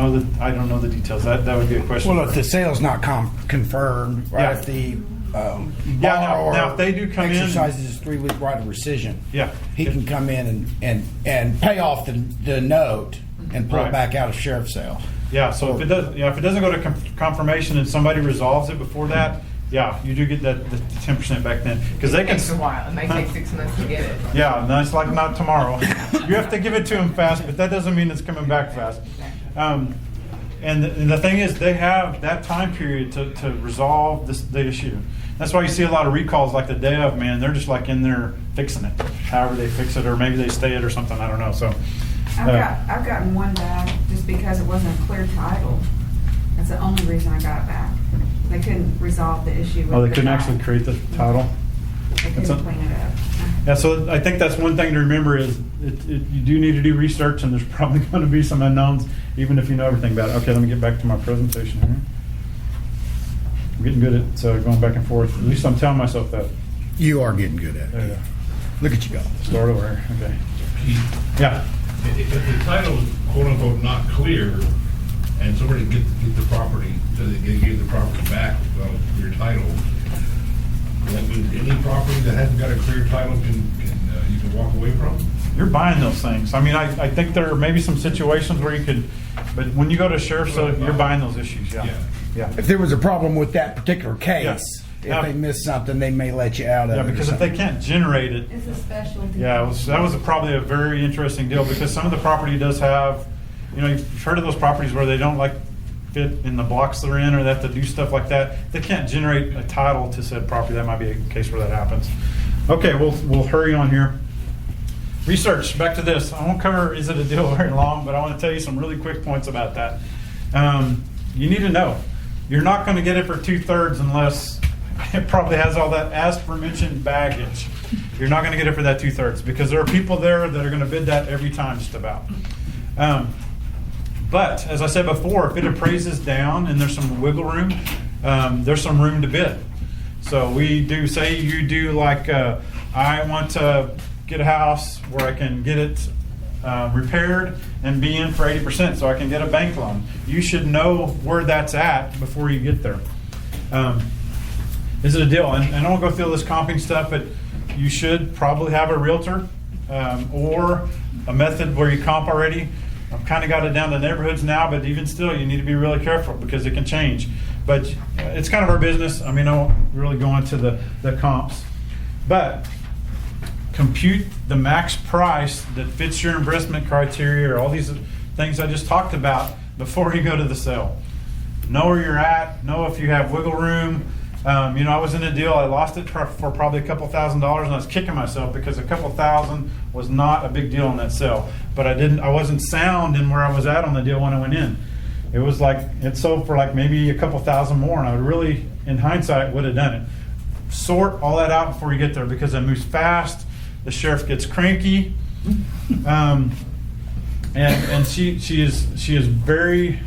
know the details. That would be a question. Well, if the sale's not confirmed, right? Yeah. If the now if they do come in, exercises his 3-week right of rescission, yeah, he can come in and pay off the note and pull it back out of sheriff's sale. Yeah. So if it doesn't go to confirmation and somebody resolves it before that, yeah, you do get the 10% back then because they can. It takes a while. It may take 6 months to get it. Yeah, no, it's like not tomorrow. You have to give it to them fast, but that doesn't mean it's coming back fast. And the thing is, they have that time period to resolve the issue. That's why you see a lot of recalls like the day of, man, they're just like in there fixing it. However they fix it, or maybe they stay it or something, I don't know. So I've gotten one back just because it wasn't a clear title. That's the only reason I got it back. They couldn't resolve the issue with they the couldn't title. actually create the title. They couldn't clean it up. Yeah, so I think that's one thing to remember is you do need to do research, and there's probably going to be some unknowns, even if you know everything about it. Okay, let me get back to my presentation here. I'm getting good at going back and forth. At least I'm telling myself that. You are getting good at it. There you go. Look at you go. Start over here. Okay. Yeah. If the title is quote unquote not clear, and somebody get the property, so they give the property back without clear title, that means any property that hasn't got a clear title you can walk away from? You're buying those things. I mean, I think there are maybe some situations where you could, but when you go to sheriff's, you're buying those issues. Yeah. If there was a problem with that particular case, Yeah. if they missed something, they may let you out of it. Yeah, because if they can't generate it. It's a specialty. Yeah, that was probably a very interesting deal because some of the property does have, you've heard of those properties where they don't like fit in the blocks they're in, or they have to do stuff like that. They can't generate a title to said property. That might be a case where that happens. Okay, we'll hurry on here. Research, back to this. I won't cover is it a deal very long, but I want to tell you some really quick points about that. You need to know. You're not going to get it for 2/3 unless it probably has all that as aforementioned baggage. You're not going to get it for that 2/3 because there are people there that are going to bid that every time just about. But as I said before, if it appraises down and there's some wiggle room, there's some room to bid. So we do say you do like I want to get a house where I can get it repaired and be in for 80% so I can get a bank loan. You should know where that's at before you get there. Is it a deal? And I won't go through this comping stuff, but you should probably have a realtor or a method where you comp already. I've kind of got it down to neighborhoods now, but even still, you need to be really careful because it can change. But it's kind of our business. I mean, I won't really go into the comps. But compute the max price that fits your investment criteria or all these things I just talked about before you go to the sale. Know where you're at. Know if you have wiggle room. I was in a deal. I lost it for probably a couple $1,000s, and I was kicking myself because a couple $1,000 was not a big deal in that sale. But I wasn't sound in where I was at on the deal when I went in. It was like it sold for like maybe a couple $1,000 more, and I would really, in hindsight, would have done it. Sort all that out before you get there because it moves fast. The sheriff gets cranky, and she is very.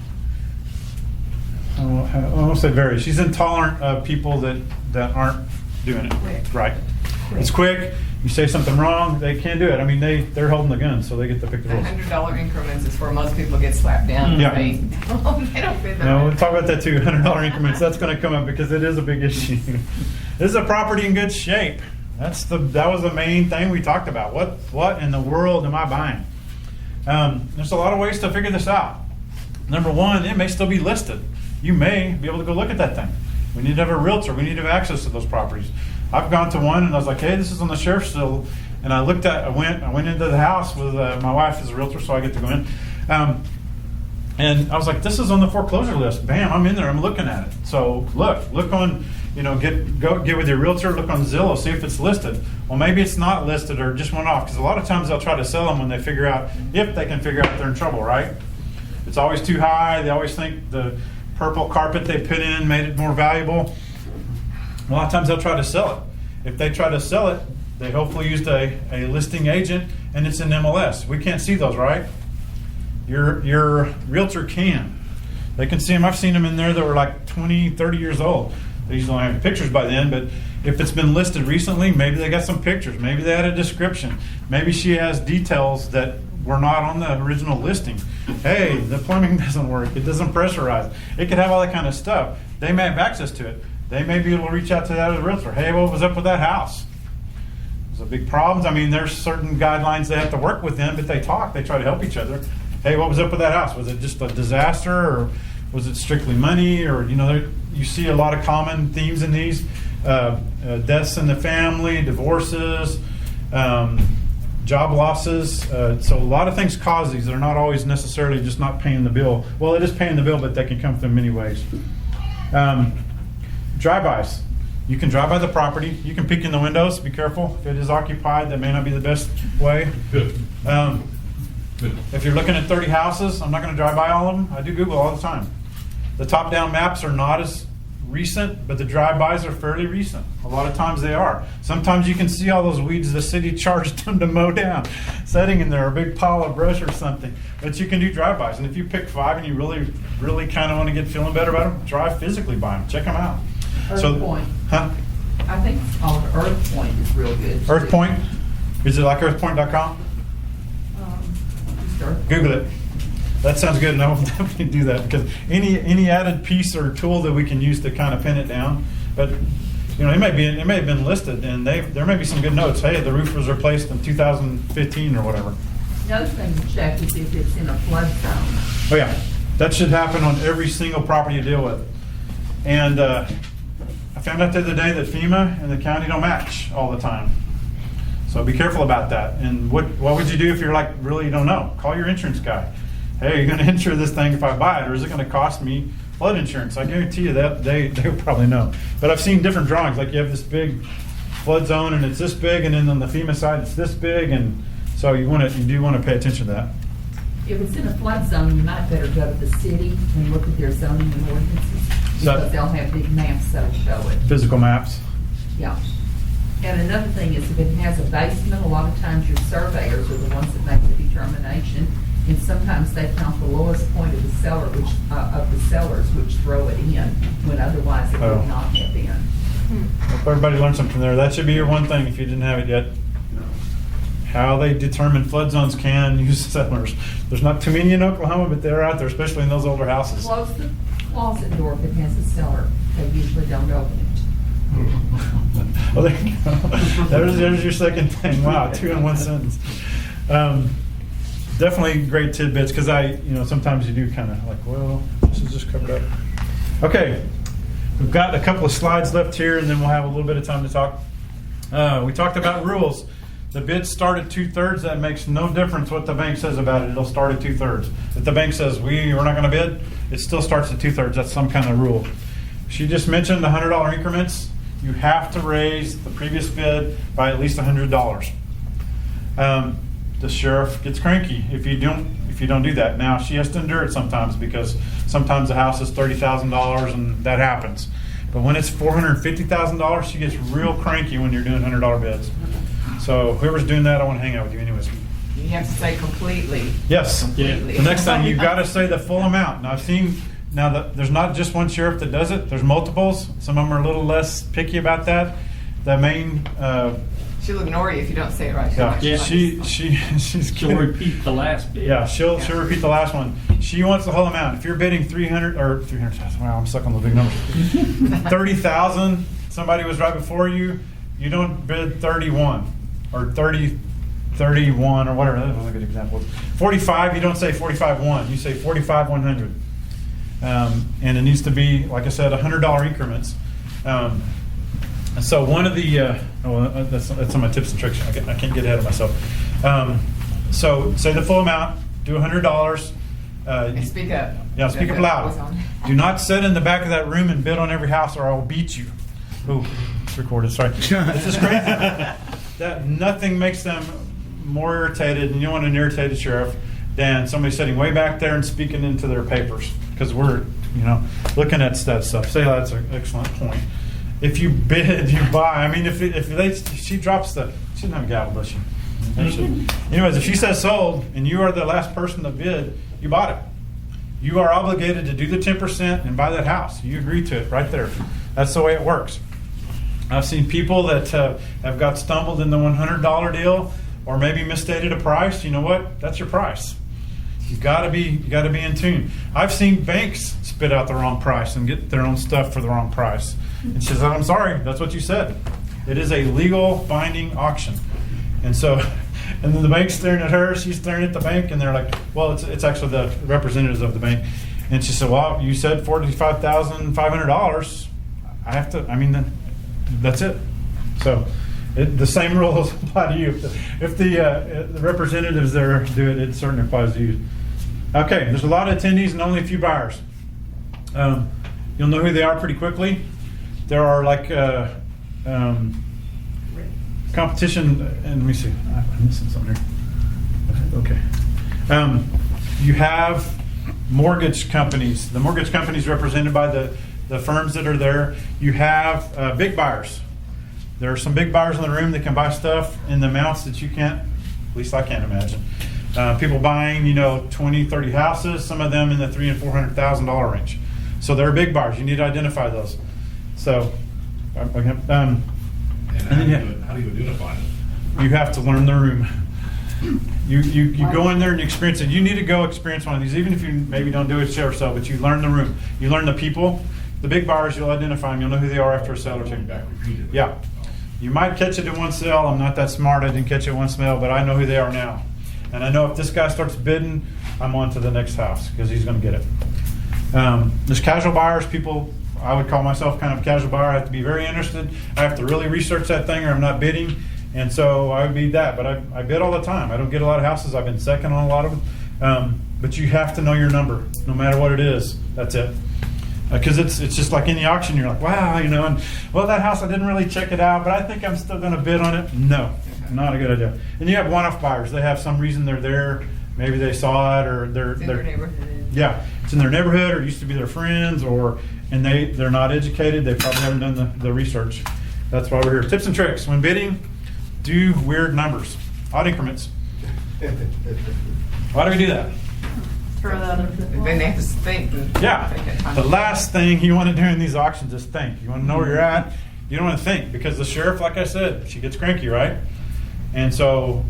I won't say very. She's intolerant of people that aren't doing it right. It's quick. You say something wrong, they can't do it. I mean, they're holding the gun, so they get to pick the rules. $100 increments is where most people get slapped down. Yeah. They don't fit that. No, we'll talk about that too. $100 increments. That's going to come up because it is a big issue. This is a property in good shape. That was the main thing we talked about. What in the world am I buying? There's a lot of ways to figure this out. Number one, it may still be listed. You may be able to go look at that thing. We need to have a realtor. We need to have access to those properties. I've gone to one and I was like, hey, this is on the sheriff's still. And I went into the house with my wife as a realtor, so I get to go in. And I was like, this is on the foreclosure list. Bam, I'm in there. I'm looking at it. So look on, get with your realtor. Look on Zillow, see if it's listed. Well, maybe it's not listed or just went off because a lot of times they'll try to sell them when they figure out if they can figure out they're in trouble, right? It's always too high. They always think the purple carpet they put in made it more valuable. A lot of times they'll try to sell it. If they try to sell it, they hopefully used a listing agent and it's in MLS. We can't see those, right? Your realtor can. They can see them. I've seen them in there that were like 20, 30 years old. They usually don't have pictures by then, but if it's been listed recently, maybe they got some pictures. Maybe they had a description. Maybe she has details that were not on the original listing. Hey, the plumbing doesn't work. It doesn't pressurize. It could have all that kind of stuff. They may have access to it. They may be able to reach out to that other realtor. Hey, what was up with that house? There's a big problems. I mean, there's certain guidelines they have to work within, but they talk. They try to help each other. Hey, what was up with that house? Was it just a disaster, or was it strictly money? Or, you see a lot of common themes in these. Deaths in the family, divorces, job losses. So a lot of things cause these. They're not always necessarily just not paying the bill. Well, it is paying the bill, but they can come from many ways. Drive-bys. You can drive by the property. You can peek in the windows. Be careful. If it is occupied, that may not be the best way. If you're looking at 30 houses, I'm not going to drive by all of them. I do Google all the time. The top-down maps are not as recent, but the drive-bys are fairly recent. A lot of times they are. Sometimes you can see all those weeds the city charged them to mow down, sitting in there, a big pile of brush or something. But you can do drive-bys. And if you pick 5 and you really, really kind of want to get feeling better about them, drive physically by them. Check them out. Earth Point. Huh? I think it's called Earth Point is real good. Earth Point? Is it like earthpoint.com? Google it. That sounds good, and I will definitely do that, because any added piece or tool that we can use to kind of pin it down. But it may have been listed, and there may be some good notes. Hey, the roof was replaced in 2015 or whatever. The other thing to check is if it's in a flood zone. Oh yeah, that should happen on every single property you deal with. And I found out the other day that FEMA and the county don't match all the time. So be careful about that. And what would you do if you're like, really, you don't know? Call your insurance guy. Hey, are you going to insure this thing if I buy it, or is it going to cost me flood insurance? I guarantee you that they will probably know. But I've seen different drawings. Like you have this big flood zone, and it's this big, and then on the FEMA side, it's this big, and so you do want to pay attention to that. If it's in a flood zone, you might better go to the city and look at their zoning and ordinances, because they'll have big maps that'll show it. Physical maps. Yeah. And another thing is, if it has a basement, a lot of times your surveyors are the ones that make the determination, and sometimes they count the lowest point of the cellar, of the cellars, which throw it in when otherwise it would not have been. Hope everybody learned something there. That should be your one thing if you didn't have it yet. How they determine flood zones can use cellars. There's not too many in Oklahoma, but they're out there, especially in those older houses. Close the closet door if it has a cellar. They usually don't open it. Well, there you go. There's your second thing. Wow, 2 in 1 sentence. Definitely great tidbits, because sometimes you do kind of like, well, this is just covered up. Okay, we've got a couple of slides left here, and then we'll have a little bit of time to talk. We talked about rules. The bids start at 2/3. That makes no difference what the bank says about it. It'll start at 2/3. If the bank says we're not going to bid, it still starts at 2/3. That's some kind of rule. She just mentioned the $100 increments. You have to raise the previous bid by at least $100. The sheriff gets cranky if you don't do that. Now she has to endure it sometimes, because sometimes the house is $30,000 and that happens. But when it's $450,000, she gets real cranky when you're doing $100 bids. So whoever's doing that, I want to hang out with you anyways. You have to say completely. Yes. Completely. The next time you've got to say the full amount. Now I've seen. Now, there's not just one sheriff that does it. There's multiples. Some of them are a little less picky about that. The main... she'll ignore you if you don't say it right. She'll repeat the last bid. Yeah, she'll repeat the last one. She wants the whole amount. If you're bidding 300,000, wow, I'm stuck on the big numbers. 30,000. Somebody was right before you. You don't bid 31 or 31 or whatever. That was a good example. 45. You don't say 45.1. You say 45.100. And it needs to be, like I said, $100 increments. So one of the that's on my tips and tricks. I can't get ahead of myself. So say the full amount. Do $100. And speak up. Yeah, speak up loud. Do not sit in the back of that room and bid on every house, or I will beat you. Ooh, it's recorded. Sorry. This is crazy. That nothing makes them more irritated, and you don't want an irritated sheriff, than somebody sitting way back there and speaking into their papers, because we're looking at that stuff. Say that's an excellent point. if you bid, you buy. I mean, she drops the, she doesn't have a gavel, does she? Anyways, if she says sold and you are the last person to bid, you bought it. You are obligated to do the 10% and buy that house. You agree to it right there. That's the way it works. I've seen people that have got stumbled in the $100 deal or maybe misstated a price. You know what? That's your price. You gotta be in tune. I've seen banks spit out the wrong price and get their own stuff for the wrong price. And she says, "I'm sorry, that's what you said." It is a legal binding auction. And so, and then the bank's staring at her, she's staring at the bank, and they're like, well, it's actually the representatives of the bank. And she said, well, you said $45,500. I have to, I mean, that's it. So the same rules apply to you. If the representatives there do it, it certainly applies to you. Okay, there's a lot of attendees and only a few buyers. You'll know who they are pretty quickly. There are like competition, and let me see, I'm missing something here. Okay. You have mortgage companies. The mortgage companies represented by the firms that are there. You have big buyers. There are some big buyers in the room that can buy stuff in the amounts that you can't, at least I can't imagine. People buying, 20, 30 houses, some of them in the $300,000 and $400,000 range. So they're big buyers. You need to identify those. So, And how do you identify them? you have to learn the room. You go in there and you experience it. You need to go experience one of these, even if you maybe don't do it yourself, but you learn the room. You learn the people. The big buyers, you'll identify them. You'll know who they are after a sale or two. Back repeatedly. Yeah. You might catch it in one sale. I'm not that smart. I didn't catch it in one sale, but I know who they are now. And I know if this guy starts bidding, I'm on to the next house because he's going to get it. There's casual buyers, people, I would call myself kind of a casual buyer. I have to be very interested. I have to really research that thing or I'm not bidding. And so I would be that. But I bid all the time. I don't get a lot of houses. I've been second on a lot of them. But you have to know your number, no matter what it is. That's it. Because it's just like in the auction, you're like, wow, and well, that house, I didn't really check it out, but I think I'm still going to bid on it. No, not a good idea. And you have one-off buyers. They have some reason they're there. Maybe they saw it, or they're in their neighborhood. Yeah, it's in their neighborhood, or used to be their friends, and they're not educated. They probably haven't done the research. That's why we're here. Tips and tricks when bidding: do weird numbers, odd increments. Why do we do that? Throw that in. Then they have to think. Yeah. The last thing you want to do in these auctions is think. You want to know where you're at. You don't want to think because the sheriff, like I said, she gets cranky, right? And so,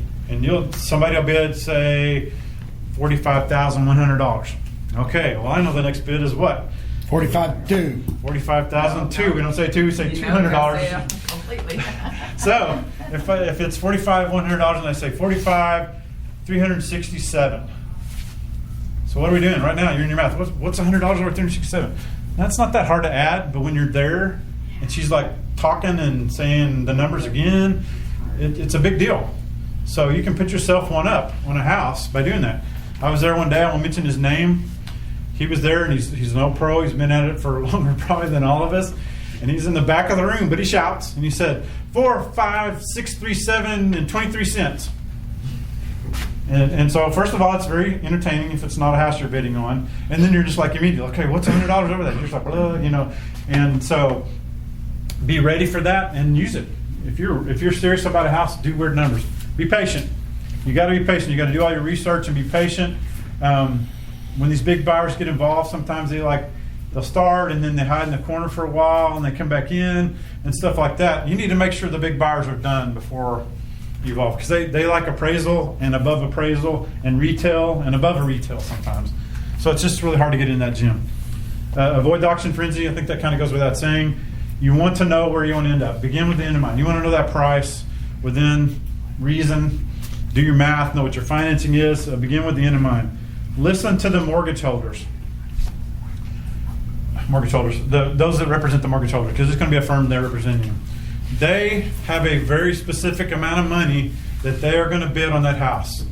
somebody will bid, say, $45,100. Okay. Well, I know the next bid is what? $45,002. We don't say two. We say $200. Completely. So if it's $45,100 and I say $45,367. So what are we doing right now? You're in your math. What's $100 over 367? That's not that hard to add, but when you're there and she's like talking and saying the numbers again, it's a big deal. So you can put yourself one up on a house by doing that. I was there one day. I won't mention his name. He was there, and he's an old pro. He's been at it for longer probably than all of us. And he's in the back of the room, but he shouts and he said 4, 5, 6, 3, 7, and 23 cents. And so, first of all, it's very entertaining if it's not a house you're bidding on. And then you're just like immediately, okay, what's $100 over that? You're just like, And so, be ready for that and use it. If you're serious about a house, do weird numbers. Be patient. You got to be patient. You got to do all your research and be patient. When these big buyers get involved, sometimes they'll start and then they hide in the corner for a while and they come back in and stuff like that. You need to make sure the big buyers are done before you evolve because they like appraisal and above appraisal and retail and above a retail sometimes. So it's just really hard to get in that gym. Avoid the auction frenzy. I think that kind of goes without saying. You want to know where you want to end up. Begin with the end in mind. You want to know that price within reason. Do your math. Know what your financing is. Begin with the end in mind. Listen to the mortgage holders. Those that represent the mortgage holders, because it's going to be a firm they're representing them. They have a very specific amount of money that they are going to bid on that house.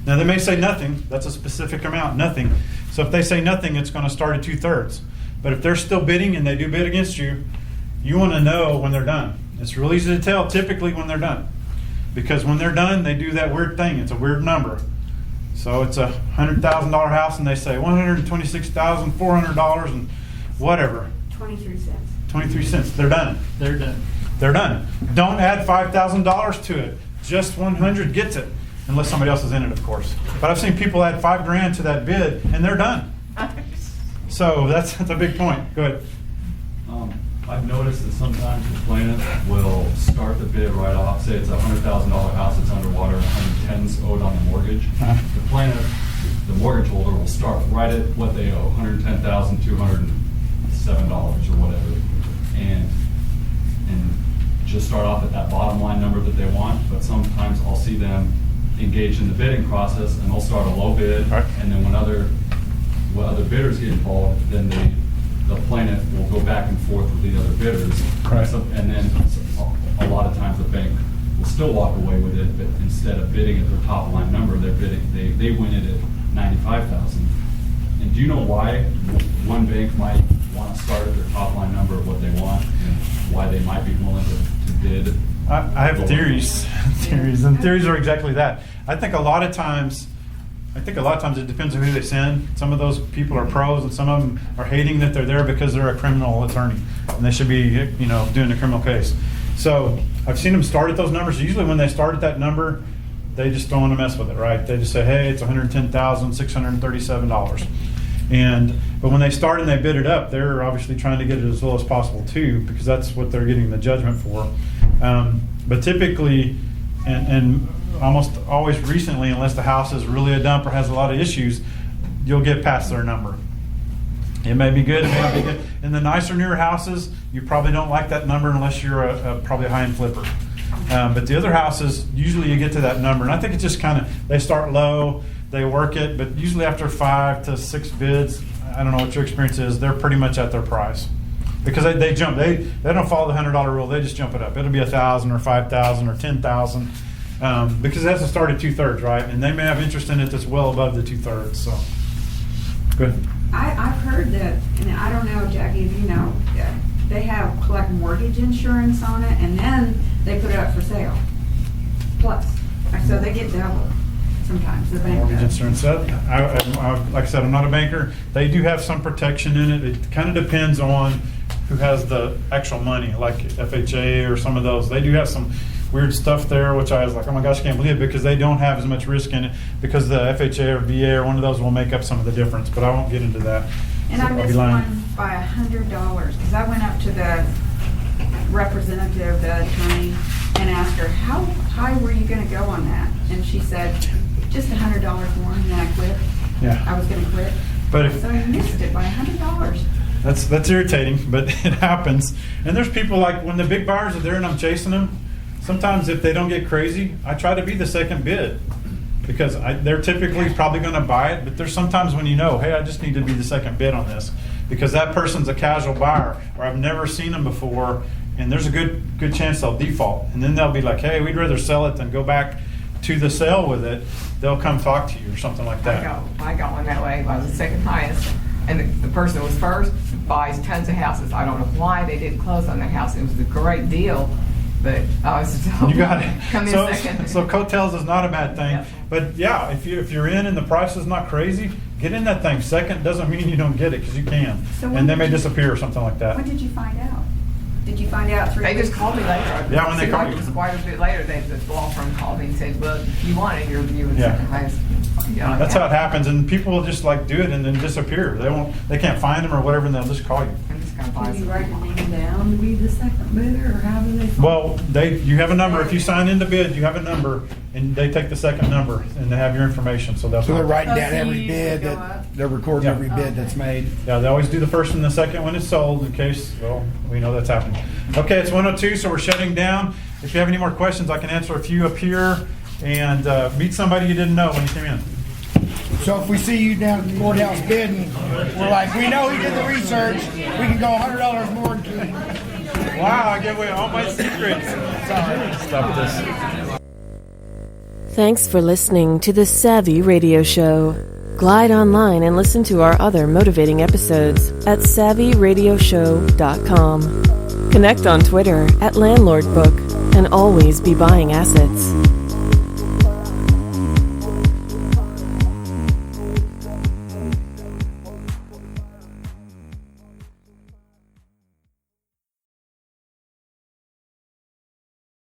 Now, they may say nothing. That's a specific amount, nothing. So if they say nothing, it's going to start at 2/3. But if they're still bidding and they do bid against you, you want to know when they're done. It's real easy to tell typically when they're done. Because when they're done, they do that weird thing. It's a weird number. So it's a $100,000 house and they say $126,400 and whatever. 23 cents. 23 cents. They're done. They're done. They're done. Don't add $5,000 to it. Just 100 gets it, unless somebody else is in it, of course. But I've seen people add $5,000 to that bid, and they're done. So that's a big point. Go ahead. I've noticed that sometimes the plaintiff will start the bid right off. Say it's a $100,000 house that's underwater and 110's owed on the mortgage. The plaintiff, the mortgage holder, will start right at what they owe, $110,207 or whatever, and just start off at that bottom line number that they want. But sometimes I'll see them engage in the bidding process, and they'll start a low bid, and then when other bidders get involved, then the plaintiff will go back and forth with the other bidders. Right. So, and then a lot of times the bank will still walk away with it, but instead of bidding at their top line number, they're bidding, they win it at $95,000. And do you know why one bank might want to start at their top line number of what they want, and why they might be willing to bid? I have theories, and theories are exactly that. I think a lot of times it depends on who they send. Some of those people are pros, and some of them are hating that they're there because they're a criminal attorney, and they should be, doing a criminal case. So I've seen them start at those numbers. Usually when they start at that number, they just don't want to mess with it, right? They just say, hey, it's $110,637. But when they start and they bid it up, they're obviously trying to get it as low as possible too, because that's what they're getting the judgment for. But typically, and almost always recently, unless the house is really a dump or has a lot of issues, you'll get past their number. It may be good, it may not be good. In the nicer, newer houses, you probably don't like that number unless you're probably a high-end flipper. But the other houses, usually you get to that number. And I think it's just kind of, they start low, they work it, but usually after 5 to 6 bids, I don't know what your experience is, they're pretty much at their price. Because they jump, they don't follow the $100 rule, they just jump it up. It'll be $1,000 or $5,000 or $10,000. Because it has to start at 2/3, right? And they may have interest in it that's well above the 2/3. So, good. I've heard that, and I don't know, Jackie, if you know, they have collect mortgage insurance on it, and then they put it up for sale. Plus, so they get double sometimes. The bank Mortgage does. insurance. Like I said, I'm not a banker. They do have some protection in it. It kind of depends on who has the actual money, like FHA or some of those. They do have some weird stuff there, which I was like, oh my gosh, I can't believe it, because they don't have as much risk in it, because the FHA or VA or one of those will make up some of the difference, but I won't get into that. And So I I'll be missed lying. one by $100, because I went up to the representative, the attorney, and asked her, how high were you gonna go on that? And she said, just $100 more, and then I quit. Yeah. I was gonna quit. But if- So I missed it by $100. That's irritating, but it happens. And there's people like, when the big buyers are there and I'm chasing them, sometimes if they don't get crazy, I try to be the second bid, because they're typically probably going to buy it. But there's sometimes when hey, I just need to be the second bid on this, because that person's a casual buyer, or I've never seen them before, and there's a good chance they'll default. And then they'll be like, hey, we'd rather sell it than go back to the sale with it. They'll come talk to you or something like that. I got one that way. I was the second highest, and the person that was first buys tons of houses. I don't know why they didn't close on that house. It was a great deal, but I was still You got it. come in second. So coattails is not a bad thing. Yeah. But yeah, if you're in and the price is not crazy, get in that thing. Second doesn't mean you don't get it, because you can. So when And they did may you- disappear or something like that. When did you find out? Did you find out through? They just called me later. Yeah, when they Seemed call like you. It was quite a bit later. The law firm called me and said, well, if you want it, you were Yeah. second highest. That's how it happens, and people will just like do it and then disappear. They can't find them or whatever, and they'll just call you. Can you write your name down to be the second bidder, or how do they? Well, you have a number. If you sign in to bid, you have a number, and they take the second number, and they have your information. So that's So they're what- writing Oh, down so every you bid go that up? they're recording Yeah. every bid that's made. Yeah, they always do the first and the second when it's sold, in case, well, we know that's happening. Okay, it's 1:02, so we're shutting down. If you have any more questions, I can answer a few up here, and meet somebody you didn't know when you came in. So if we see you down at the courthouse bidding, we're like, we know he did the research. We can go $100 more than Keith. Wow, I give away all my secrets. Sorry. Stop this. Thanks for listening to the Savvy Radio Show. Glide online and listen to our other motivating episodes at savvyradioshow.com. Connect on Twitter at LandlordBook, and always be buying assets.